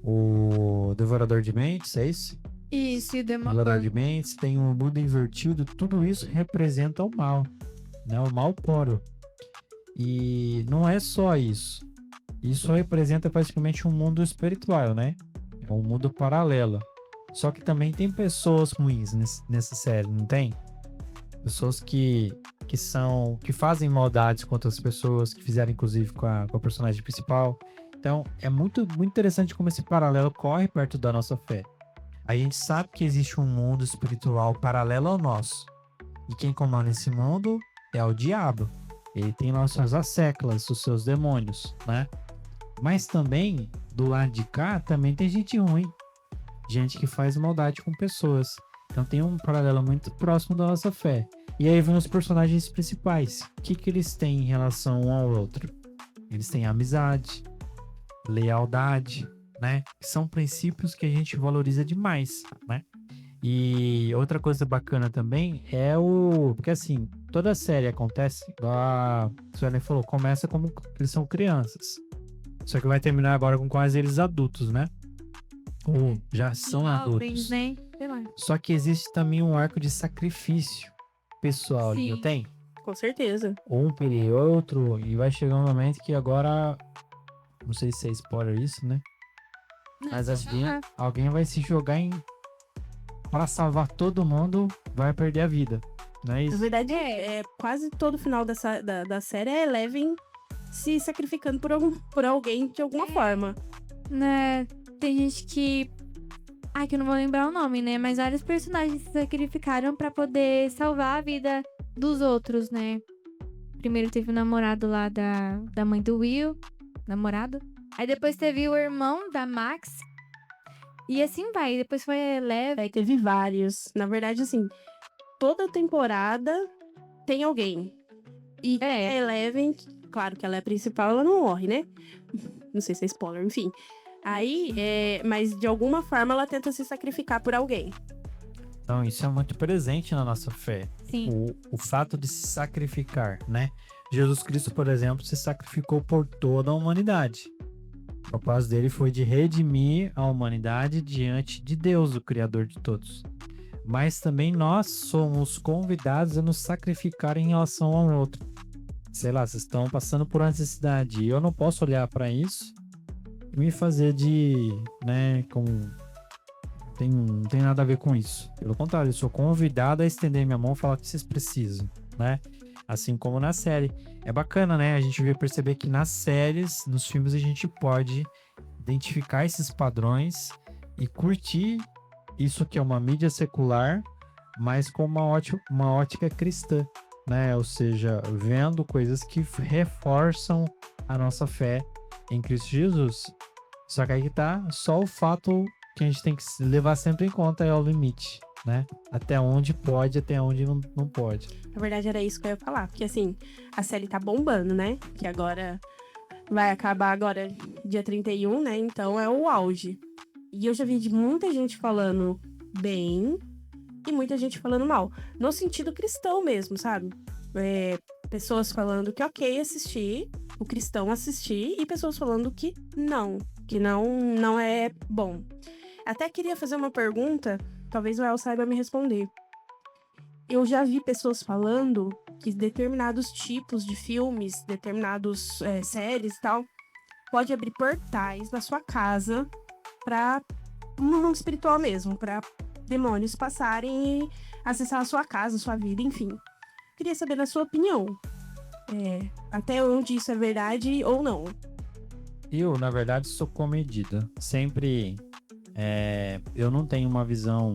o Devorador de Mentes, é isso? Isso, e o Devorador de Mentes, tem o mundo invertido, tudo isso representa o mal, né? O mal puro. E não é só isso. Isso representa praticamente um mundo espiritual, né? É um mundo paralelo. Só que também tem pessoas ruins nessa série, não tem? Pessoas que fazem maldades contra as pessoas, que fizeram inclusive com a personagem principal. Então é muito, muito interessante como esse paralelo corre perto da nossa fé. A gente sabe que existe um mundo espiritual paralelo ao nosso. E quem comanda esse mundo é o diabo. Ele tem lá suas asseclas, os seus demônios, né? Mas também, do lado de cá, também tem gente ruim. Gente que faz maldade com pessoas. Então tem um paralelo muito próximo da nossa fé. E aí vem os personagens principais. O que eles têm em relação um ao outro? Eles têm amizade, lealdade, né? Que são princípios que a gente valoriza demais, né? E outra coisa bacana também é porque assim, toda a série acontece, a Suelen falou, começa como eles são crianças. Só que vai terminar agora com quase eles adultos, né? Ou já são adultos. Né? Sei lá. Só que existe também um arco de sacrifício pessoal ali, Sim. não tem? Com certeza. Um pelo outro, e vai chegar um momento que agora, não sei se é spoiler isso, né? Mas alguém vai se jogar para salvar todo mundo, vai perder a vida, não é Na isso? verdade, quase todo final da série é Eleven se sacrificando por alguém de alguma forma. Né? Tem gente que eu não vou lembrar o nome, né? Mas vários personagens se sacrificaram pra poder salvar a vida dos outros, né? Primeiro teve o namorado lá da mãe do Will. Namorado. Aí depois teve o irmão da Max. E assim vai. Depois foi a Eleven. Aí teve vários. Na verdade, assim, toda temporada tem alguém. E a Eleven, claro que ela é a principal, ela não morre, né? Não sei se é spoiler, enfim. Aí, mas de alguma forma ela tenta se sacrificar por alguém. Então isso é muito presente na nossa fé. Sim. O fato de se sacrificar, né? Jesus Cristo, por exemplo, se sacrificou por toda a humanidade. O propósito dele foi de redimir a humanidade diante de Deus, o Criador de todos. mas também nós somos convidados a nos sacrificar em relação ao outro. Sei lá, vocês estão passando por uma necessidade e eu não posso olhar para isso e me fazer de, né, como não tem nada a ver com isso. Pelo contrário, eu sou convidado a estender minha mão e falar o que vocês precisam, né? Assim como na série. É bacana, né? A gente perceber que nas séries, nos filmes, a gente pode identificar esses padrões e curtir isso que é uma mídia secular, mas com uma ótica cristã, né? Ou seja, vendo coisas que reforçam a nossa fé em Cristo Jesus. Só que aí que tá, só o fato que a gente tem que levar sempre em conta é o limite, né? Até onde pode, até onde não pode. Na verdade, era isso que eu ia falar. Porque, assim, a série tá bombando, né? Que agora vai acabar agora dia 31, né? Então é o auge. E eu já vi de muita gente falando bem e muita gente falando mal. No sentido cristão mesmo, sabe? Pessoas falando que ok assistir, o cristão assistir, e pessoas falando que não é bom. Até queria fazer uma pergunta, talvez o El saiba me responder. Eu já vi pessoas falando que determinados tipos de filmes, determinados séries e tal, pode abrir portais na sua casa para um mundo espiritual mesmo, para demônios passarem e acessar a sua casa, a sua vida, enfim. Queria saber na sua opinião, até onde isso é verdade ou não. Eu, na verdade, sou comedida. Sempre eu não tenho uma visão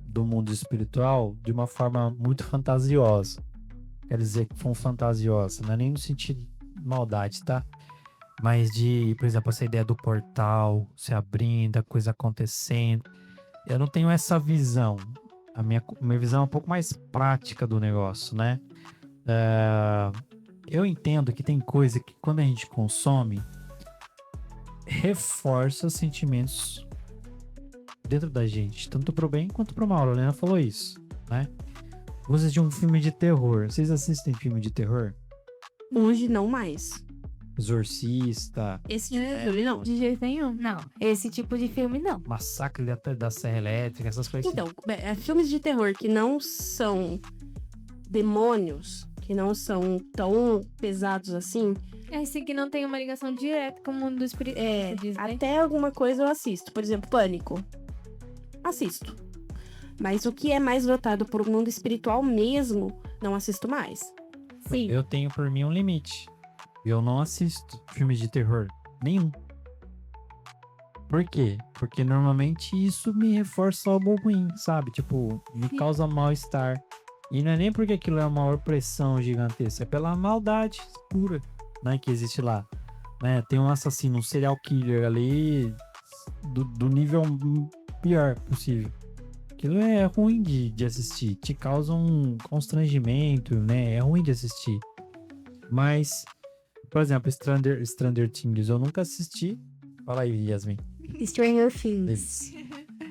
do mundo espiritual de uma forma muito fantasiosa. Quer dizer que foi fantasiosa, não é nem no sentido de maldade, tá? Mas de, por exemplo, essa ideia do portal se abrindo, a coisa acontecendo. Eu não tenho essa visão. A minha visão é um pouco mais prática do negócio, né? Eu entendo que tem coisa que quando a gente consome, reforça sentimentos dentro da gente, tanto pro bem quanto pro mal. A Lorena falou isso, né? Você de um filme de terror. Vocês assistem filme de terror? Hoje não mais. Exorcista, Esse tipo de filme não. De jeito nenhum. Não, esse tipo de filme não. Massacre da Serra Elétrica, essas coisas. Então, filmes de terror que não são demônios, que não são tão pesados assim, Esse que não tem uma ligação direta com o mundo do espírito. até alguma coisa eu assisto. Por exemplo, Pânico. Assisto. Mas o que é mais voltado pro mundo espiritual mesmo, não assisto mais. Sim. Eu tenho por mim um limite. Eu não assisto filmes de terror. Nenhum. Por quê? Porque normalmente isso me reforça algo ruim, sabe? Tipo, me causa mal-estar. E não é nem porque aquilo é uma opressão gigantesca, é pela maldade pura, né, que existe lá. Né? Tem um assassino, um serial killer ali do nível pior possível. Aquilo é ruim de assistir, te causa um constrangimento, né? É ruim de assistir. Mas, por exemplo, Stranger Things, eu nunca assisti. Fala aí, Yasmin. Stranger Things.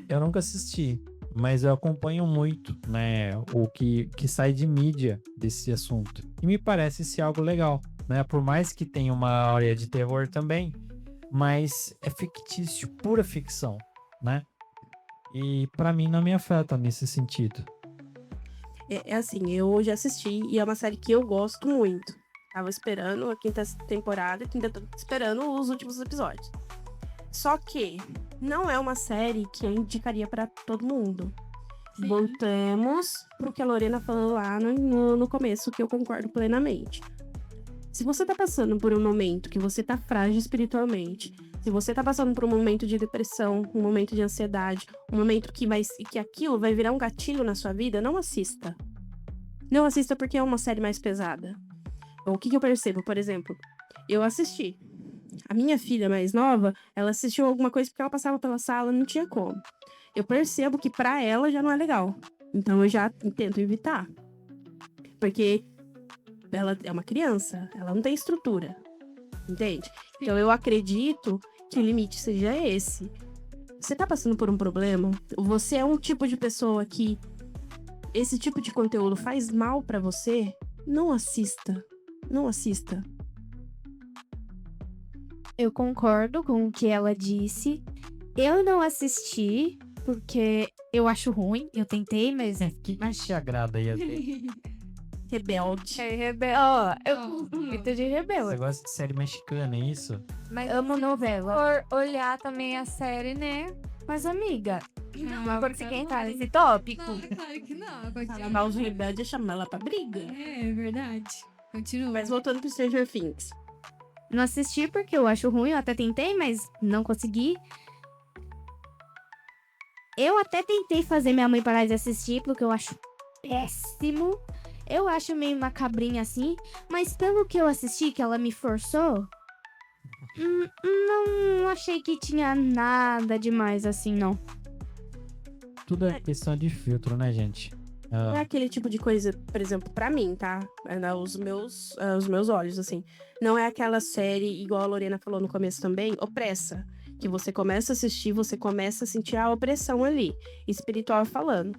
Eu nunca assisti, mas eu acompanho muito, né, o que sai de mídia desse assunto. E me parece ser algo legal, né? Por mais que tenha uma área de terror também, mas é fictício, pura ficção, né? E pra mim não me afeta nesse sentido. É assim, eu já assisti e é uma série que eu gosto muito. Tava esperando a quinta temporada e ainda tô esperando os últimos episódios. Só que não é uma série que eu indicaria pra todo mundo. Sim. Voltamos pro que a Lorena falou lá no começo, que eu concordo plenamente. Se você tá passando por um momento que você tá frágil espiritualmente, se você tá passando por um momento de depressão, um momento de ansiedade, um momento que aquilo vai virar um gatilho na sua vida, não assista. Não assista porque é uma série mais pesada. O que eu percebo, por exemplo, eu assisti. A minha filha mais nova, ela assistiu alguma coisa porque ela passava pela sala, não tinha como. Eu percebo que pra ela já não é legal. Então eu já tento evitar. Porque ela é uma criança, ela não tem estrutura. Entende? Então eu acredito que o limite seja esse. Você tá passando por um problema? Você é um tipo de pessoa que esse tipo de conteúdo faz mal pra você? Não assista. Não assista. Eu concordo com o que ela disse. Eu não assisti porque eu acho ruim. Eu tentei, mas O que te agrada, Yasmin? Rebelde. é rebelde. Ó, eu muito de Você rebelde. gosta de série mexicana, é isso? Mas Amo novela. por olhar também a série, né? Mas, amiga, Não, quando você quer entrar nesse tópico, claro que não. Falar mal de rebelde é chamar ela pra briga. É verdade. Continua. Mas voltando pro Stranger Things. não assisti porque eu acho ruim. Eu até tentei, mas não consegui. Eu até tentei fazer minha mãe parar de assistir, porque eu acho péssimo. Eu acho meio macabrinha assim, mas pelo que eu assisti, que ela me forçou, não achei que tinha nada demais assim, não. Tudo é questão de filtro, né, gente? Não é aquele tipo de coisa, por exemplo, pra mim, tá? Os meus olhos, assim. Não é aquela série, igual a Lorena falou no começo também, opressa. Que você começa a assistir, você começa a sentir a opressão ali, espiritual falando.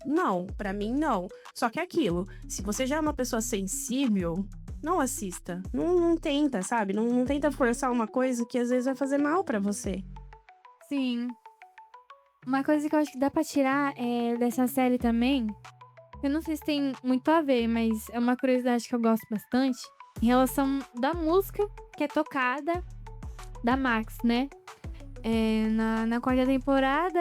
Não, pra mim não. Só que é aquilo, se você já é uma pessoa sensível, não assista. Não tenta, sabe? Não tenta forçar uma coisa que às vezes vai fazer mal pra você. Sim. Uma coisa que eu acho que dá pra tirar dessa série também, eu não sei se tem muito a ver, mas é uma curiosidade que eu gosto bastante, em relação da música que é tocada da Max, né? Na quarta temporada,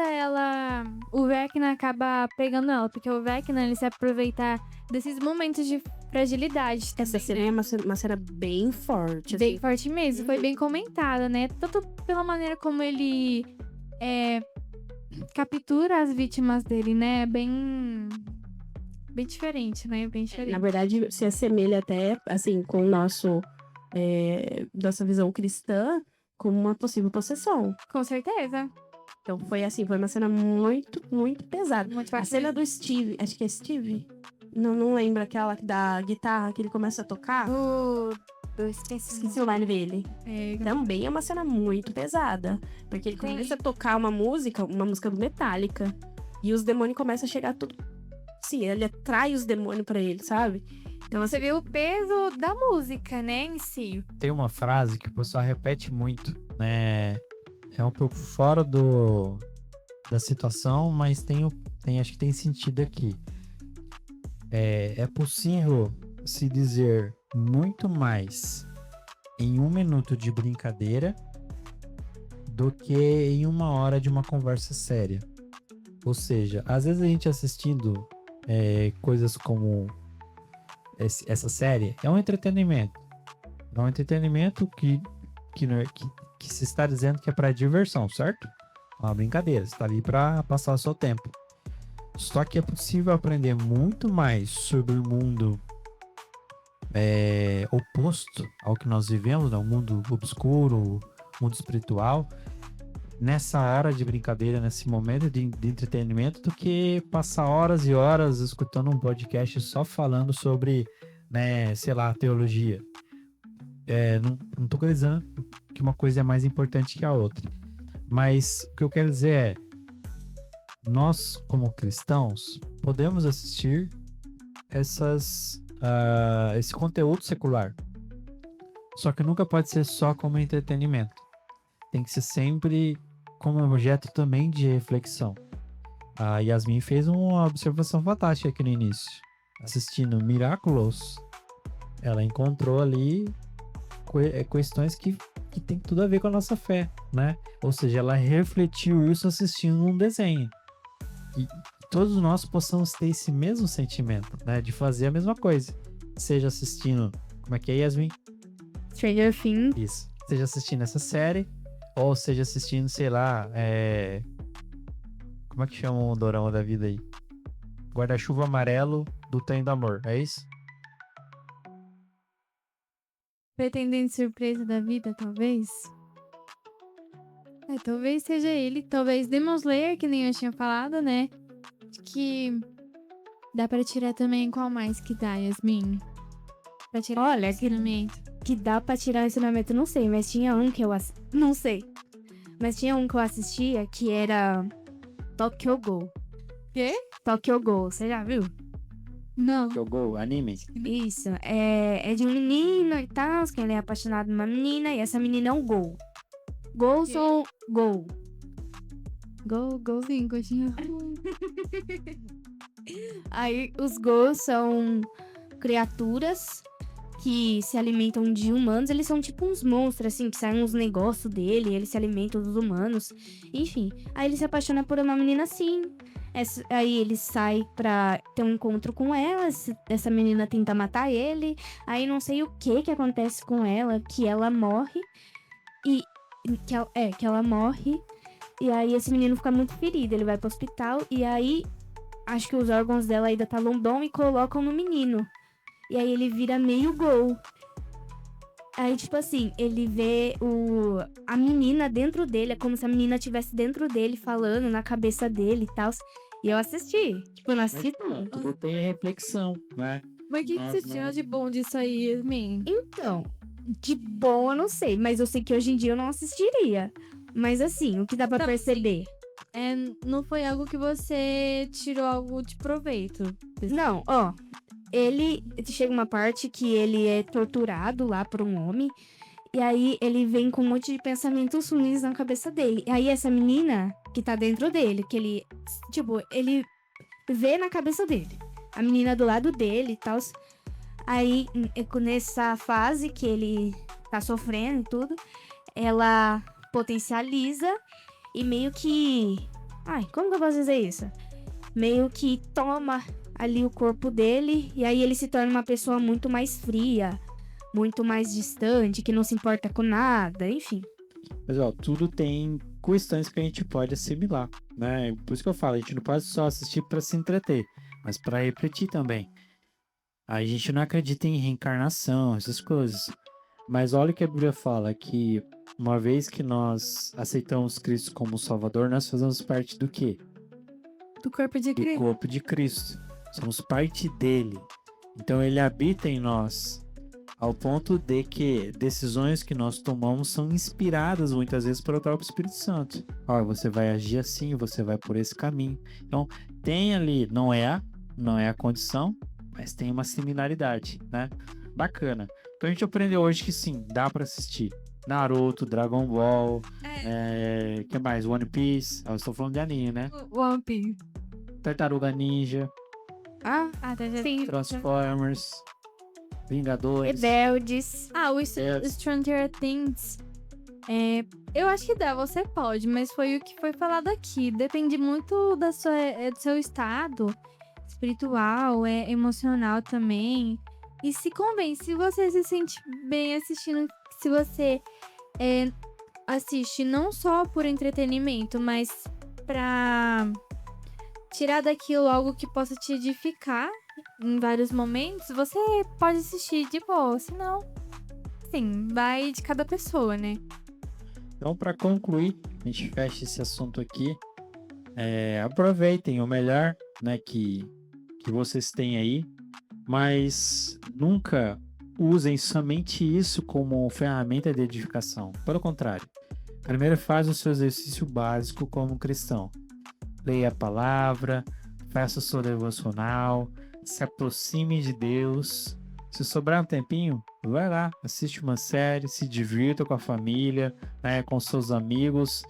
o Vecna acaba pegando ela, porque o Vecna, ele se aproveita desses momentos de fragilidade. Essa cena é uma cena bem forte, Bem assim. forte mesmo, foi bem comentada, né? Tanto pela maneira como ele captura as vítimas dele, né? Bem diferente, né? Bem Na diferente. verdade, se assemelha até, assim, com o nossa visão cristã, como uma possível possessão. Com certeza. Então foi assim, foi uma cena muito, muito pesada. Muito A forte. cena do Steve, acho que é Steve? Não lembro aquela da guitarra que ele começa a tocar. Eu esqueci. Esqueci o nome dele. Também é uma cena muito pesada. Porque ele Sim. começa a tocar uma música do Metallica. E os demônios começam a chegar tudo. Sim, ele atrai os demônios pra ele, sabe? Então, Você assim, vê o peso da música, né, em si. Tem uma frase que o pessoal repete muito, né? É um pouco fora da situação, mas acho que tem sentido aqui. É possível se dizer muito mais em 1 minuto de brincadeira do que em 1 hora de uma conversa séria. Ou seja, às vezes a gente assistindo coisas como essa série é um entretenimento. É um entretenimento que se está dizendo que é para diversão, certo? É uma brincadeira, você está ali para passar o seu tempo. Só que é possível aprender muito mais sobre o mundo oposto ao que nós vivemos, né? O mundo obscuro, o mundo espiritual, nessa hora de brincadeira, nesse momento de entretenimento, do que passar horas e horas escutando um podcast só falando sobre, né, sei lá, teologia. Não tô dizendo que uma coisa é mais importante que a outra, mas o que eu quero dizer é, nós, como cristãos, podemos assistir esse conteúdo secular. Só que nunca pode ser só como entretenimento. Tem que ser sempre como objeto também de reflexão. A Yasmin fez uma observação fantástica aqui no início. Assistindo Miraculous, ela encontrou ali questões que tem tudo a ver com a nossa fé, né? Ou seja, ela refletiu isso assistindo um desenho. E todos nós possamos ter esse mesmo sentimento, né? De fazer a mesma coisa. Seja assistindo... Como é que é, Yasmin? Stranger Things. Isso. Seja assistindo essa série, ou seja assistindo, sei lá, como é que chama o dorama da vida aí? Guarda-chuva amarelo do Trem do Amor, é isso? Pretendente surpresa da vida, talvez. Talvez seja ele. Talvez Demon Slayer, que nem eu tinha falado, né? Que dá pra tirar também qual mais que dá, Yasmin? Pra tirar Olha, ensinamento. que dá pra tirar o ensinamento, não sei, mas tinha um que eu não sei. Mas tinha um que eu assistia que era Tokyo Ghoul. Quê? Tokyo Ghoul, você já viu? Não. Jogou anime? Isso, é de um menino e tal, que ele é apaixonado numa menina, e essa menina é um Ghoul. Ghoul são Ghoul. Go, go. Sim, continua. Aí os Ghouls são criaturas que se alimentam de humanos. Eles são tipo uns monstros, assim, que saem uns negócios dele, eles se alimentam dos humanos. Enfim, aí ele se apaixona por uma menina assim. Aí ele sai pra ter um encontro com ela. Essa menina tenta matar ele. Aí não sei o que acontece com ela, que ela morre. E que ela morre. E aí esse menino fica muito ferido, ele vai pro hospital. E aí, acho que os órgãos dela ainda tá bom e colocam no menino. E aí ele vira meio Ghoul. Aí, tipo assim, ele vê a menina dentro dele. É como se a menina estivesse dentro dele, falando na cabeça dele e tal. E eu assisti. Tipo, eu não assisti tudo. Tudo tem reflexão, né? Mas o que você tinha de bom disso aí, Yasmin? Então, de bom eu não sei. Mas eu sei que hoje em dia eu não assistiria. Mas assim, o que dá pra perceber? Não foi algo que você tirou algo de proveito. Não, ó. Ele chega uma parte que ele é torturado lá por um homem. E aí ele vem com um monte de pensamentos ruins na cabeça dele. E aí essa menina que tá dentro dele, que ele, tipo, ele vê na cabeça dele. A menina do lado dele e tal. Aí, nessa fase que ele tá sofrendo e tudo, ela potencializa e meio que... Ai, como que eu posso dizer isso? Meio que toma ali o corpo dele, e aí ele se torna uma pessoa muito mais fria, muito mais distante, que não se importa com nada, enfim. Mas, ó, tudo tem questões que a gente pode assimilar, né? Por isso que eu falo, a gente não pode só assistir para se entreter, mas para refletir também. A gente não acredita em reencarnação, essas coisas. Mas olha o que a Bíblia fala, que uma vez que nós aceitamos Cristo como Salvador, nós fazemos parte do quê? Do corpo de Do Cristo. corpo de Cristo. Somos parte dele. Então ele habita em nós. Ao ponto de que decisões que nós tomamos são inspiradas muitas vezes pelo próprio Espírito Santo. Ó, você vai agir assim, você vai por esse caminho. Então tem ali, não é a condição, mas tem uma similaridade, né? Bacana. Então a gente aprendeu hoje que sim, dá pra assistir. Naruto, Dragon Ball, que mais? One Piece. Eu estou falando de anime, né? One Piece. Tartaruga Ninja, Ah, tá, já... sim. Transformers, Vingadores. Rebeldes. O Yes. Stranger Things. Eu acho que dá, você pode, mas foi o que foi falado aqui. Depende muito do seu estado espiritual, emocional também. E se convém, se você se sente bem assistindo, se você assiste não só por entretenimento, mas pra tirar daquilo algo que possa te edificar em vários momentos, você pode assistir de boa. Senão, sim, vai de cada pessoa, né? Então, para concluir, a gente fecha esse assunto aqui. Aproveitem o melhor, né, que vocês têm aí, mas nunca usem somente isso como ferramenta de edificação. Pelo contrário, primeiro faz o seu exercício básico como cristão. Leia a palavra, faça o seu devocional, se aproxime de Deus. Se sobrar um tempinho, vai lá, assiste uma série, se divirta com a família, né, com seus amigos.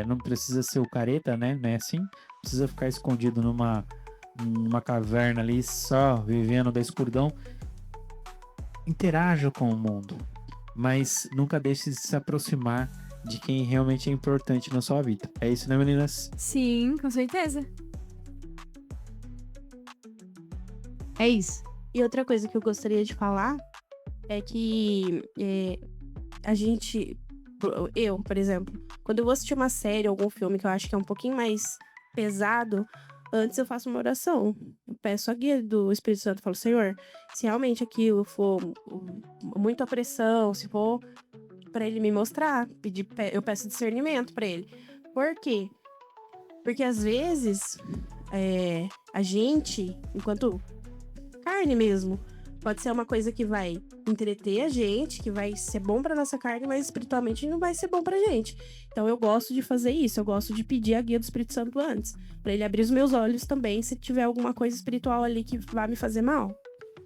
Não precisa ser o careta, né? Não é assim? Não precisa ficar escondido numa caverna ali, só vivendo da escuridão. Interaja com o mundo, mas nunca deixe de se aproximar de quem realmente é importante na sua vida. É isso, né, meninas? Sim, com certeza. É isso. E outra coisa que eu gostaria de falar é que eu, por exemplo, quando eu vou assistir uma série ou algum filme que eu acho que é um pouquinho mais pesado, antes eu faço uma oração. Eu peço a guia do Espírito Santo, falo, Senhor, se realmente aquilo for muita pressão, se for pra ele me mostrar, eu peço discernimento pra ele. Por quê? Porque às vezes a gente, enquanto carne mesmo, pode ser uma coisa que vai entreter a gente, que vai ser bom pra nossa carne, mas espiritualmente não vai ser bom pra gente. Então eu gosto de fazer isso, eu gosto de pedir a guia do Espírito Santo antes, pra ele abrir os meus olhos também, se tiver alguma coisa espiritual ali que vai me fazer mal.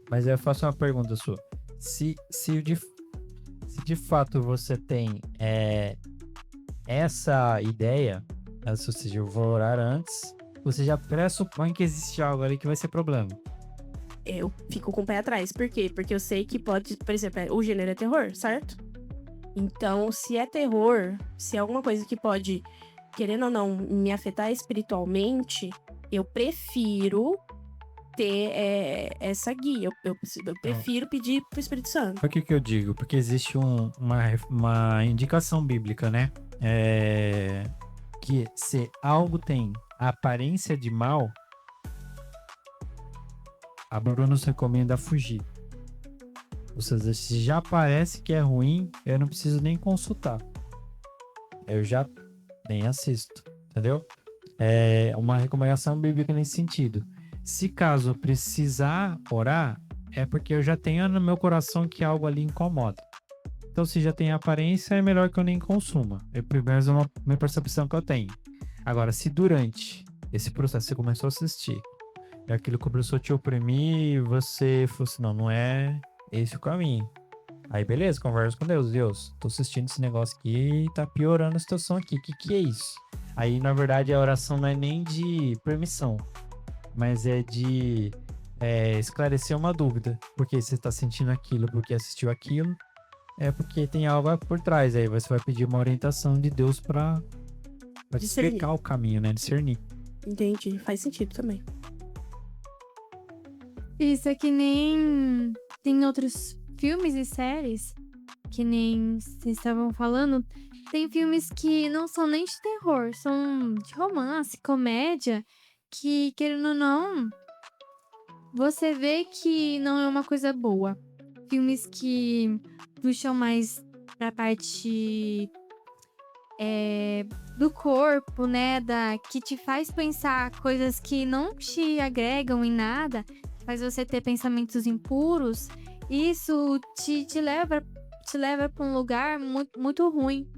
Mas eu faço uma pergunta sua. Se de fato você tem essa ideia, Ou seja, eu vou orar antes. Você já pressupõe que existe algo ali que vai ser problema. Eu fico com o pé atrás. Por quê? Porque eu sei que pode, por exemplo, o gênero é terror, certo? Então, se é terror, se é alguma coisa que pode, querendo ou não, me afetar espiritualmente, eu prefiro ter essa guia. Eu prefiro pedir pro Espírito Santo. Por que eu digo? Porque existe uma indicação bíblica, né? Que se algo tem a aparência de mal, a Bíblia nos recomenda fugir. Ou seja, se já parece que é ruim, eu não preciso nem consultar. Eu já nem assisto, entendeu? É uma recomendação bíblica nesse sentido. Se caso eu precisar orar, é porque eu já tenho no meu coração que algo ali incomoda. Então, se já tem aparência, é melhor que eu nem consuma. É primeiro uma minha percepção que eu tenho. Agora, se durante esse processo você começou a assistir, e aquilo começou a te oprimir, e você falou assim, não é esse o caminho. Aí, beleza, conversa com Deus. Deus, tô assistindo esse negócio aqui e tá piorando a situação aqui. O que é isso? Aí, na verdade, a oração não é nem de permissão, mas é de esclarecer uma dúvida. Por que você está sentindo aquilo? Porque assistiu aquilo? É porque tem algo por trás. Aí você vai pedir uma orientação de Deus para te explicar o caminho, né? Discernir. Entendi. Faz sentido também. Isso é que nem tem outros filmes e séries, que nem vocês estavam falando. Tem filmes que não são nem de terror, são de romance, comédia, que, querendo ou não, você vê que não é uma coisa boa. Filmes que puxam mais pra parte do corpo, né? Que te faz pensar coisas que não te agregam em nada, faz você ter pensamentos impuros. Isso te leva pra um lugar muito, muito ruim.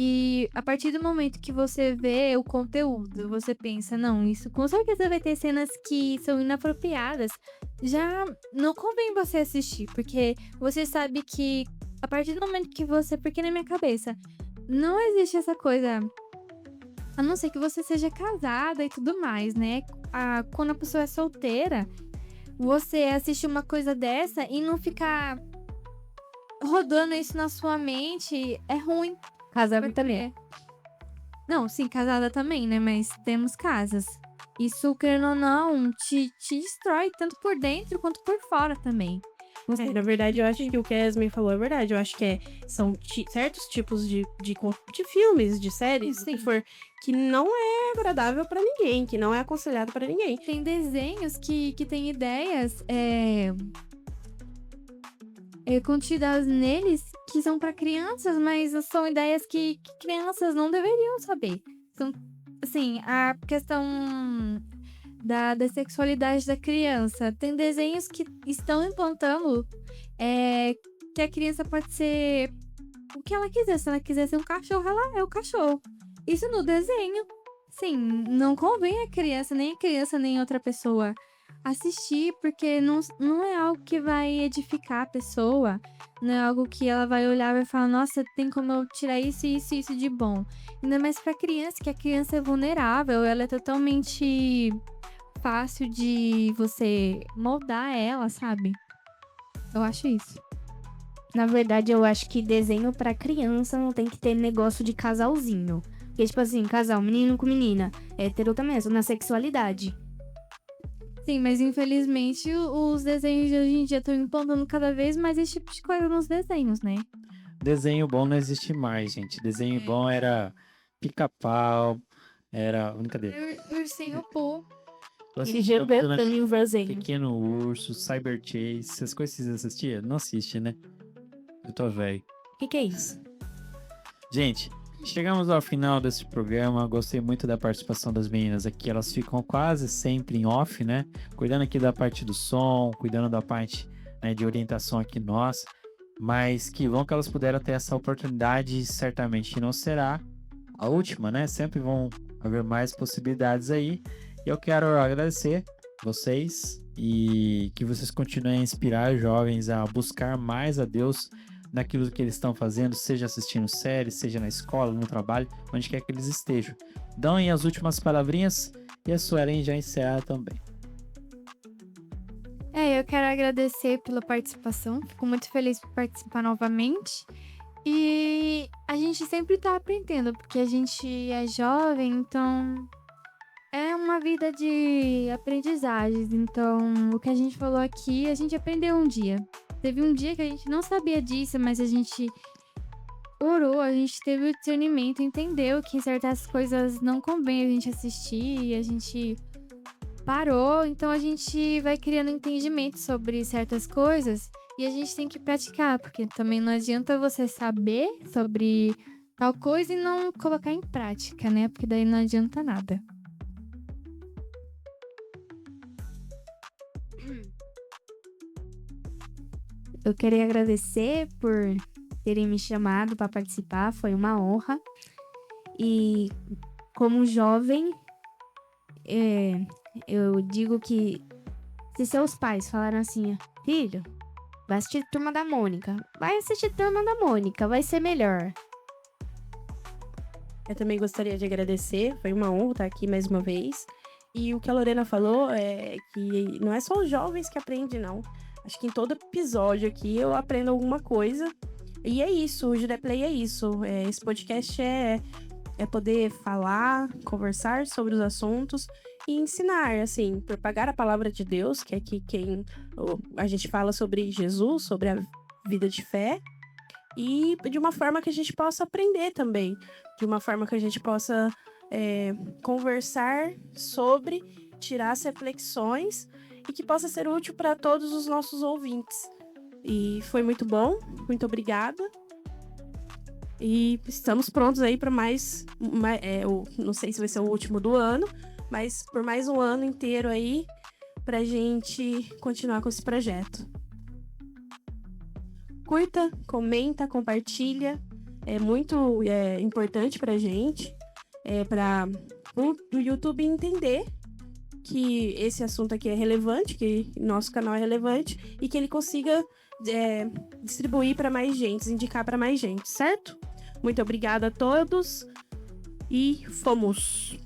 E a partir do momento que você vê o conteúdo, você pensa, não, isso com certeza vai ter cenas que são inapropriadas. Já não convém você assistir, porque você sabe que a partir do momento que você... Porque na minha cabeça, não existe essa coisa... A não ser que você seja casada e tudo mais, né? Quando a pessoa é solteira, você assiste uma coisa dessa e não ficar rodando isso na sua mente é ruim. Casada também. Não, sim, casada também, né? Mas temos casas. Isso, querendo ou não, te destrói tanto por dentro quanto por fora também. Na verdade, eu acho que o que a Yasmin falou é verdade. Eu acho que são certos tipos de filmes, de séries, Sim. que não é agradável pra ninguém, que não é aconselhado pra ninguém. Tem desenhos que tem ideias contidas neles que são pra crianças, mas são ideias que crianças não deveriam saber. São, assim, a questão da sexualidade da criança. Tem desenhos que estão implantando que a criança pode ser o que ela quiser. Se ela quiser ser um cachorro, ela é o cachorro. Isso no desenho. Sim, não convém a criança, nem outra pessoa assistir, porque não é algo que vai edificar a pessoa, não é algo que ela vai olhar e vai falar, nossa, tem como eu tirar isso, isso e isso de bom. Ainda mais pra criança, que a criança é vulnerável, ela é totalmente fácil de você moldar ela, sabe? Eu acho isso. Na verdade, eu acho que desenho pra criança não tem que ter negócio de casalzinho. Porque, tipo assim, casal, menino com menina, hétero também, é só na sexualidade. Sim, mas infelizmente os desenhos de hoje em dia estão implantando cada vez mais esse tipo de coisa nos desenhos, né? Desenho bom não existe mais, gente. Desenho bom era Pica-Pau, era... Brincadeira. Ursinho Pooh. Eu Ele assistia já também o desenho. Pequeno Urso, Cyber Chase, essas coisas vocês assistiam? Não assiste, né? Eu tô velho. O que é isso? Gente, chegamos ao final desse programa. Gostei muito da participação das meninas aqui. Elas ficam quase sempre em off, né? Cuidando aqui da parte do som, cuidando da parte, né, de orientação aqui nossa. Mas que bom que elas puderam ter essa oportunidade. Certamente não será a última, né? Sempre vão haver mais possibilidades aí. E eu quero agradecer vocês e que vocês continuem a inspirar jovens a buscar mais a Deus naquilo que eles estão fazendo, seja assistindo séries, seja na escola, no trabalho, onde quer que eles estejam. Dão aí as últimas palavrinhas e a Suelen já encerra também. Eu quero agradecer pela participação. Fico muito feliz por participar novamente. E a gente sempre tá aprendendo, porque a gente é jovem, então é uma vida de aprendizagens. Então, o que a gente falou aqui, a gente aprendeu um dia. Teve um dia que a gente não sabia disso, mas a gente orou, a gente teve o discernimento, entendeu que certas coisas não convém a gente assistir, e a gente parou. Então a gente vai criando entendimento sobre certas coisas e a gente tem que praticar, porque também não adianta você saber sobre tal coisa e não colocar em prática, né? Porque daí não adianta nada. Eu queria agradecer por terem me chamado para participar, foi uma honra. E como jovem, eu digo que se seus pais falaram assim, filho, vai assistir Turma da Mônica, vai assistir Turma da Mônica, vai ser melhor. Eu também gostaria de agradecer, foi uma honra estar aqui mais uma vez. E o que a Lorena falou é que não é só os jovens que aprendem, não. Acho que em todo episódio aqui eu aprendo alguma coisa. E é isso, o Jureplay é isso. Esse podcast é poder falar, conversar sobre os assuntos e ensinar, assim, propagar a palavra de Deus, que é que a gente fala sobre Jesus, sobre a vida de fé, e de uma forma que a gente possa aprender também, de uma forma que a gente possa conversar sobre, tirar as reflexões e que possa ser útil para todos os nossos ouvintes. E foi muito bom, muito obrigada. E estamos prontos aí para mais, não sei se vai ser o último do ano, mas por mais um ano inteiro aí pra gente continuar com esse projeto. Curta, comenta, compartilha, é muito importante pra gente, para o YouTube entender que esse assunto aqui é relevante, que nosso canal é relevante e que ele consiga distribuir para mais gente, indicar para mais gente, certo? Muito obrigada a todos e fomos!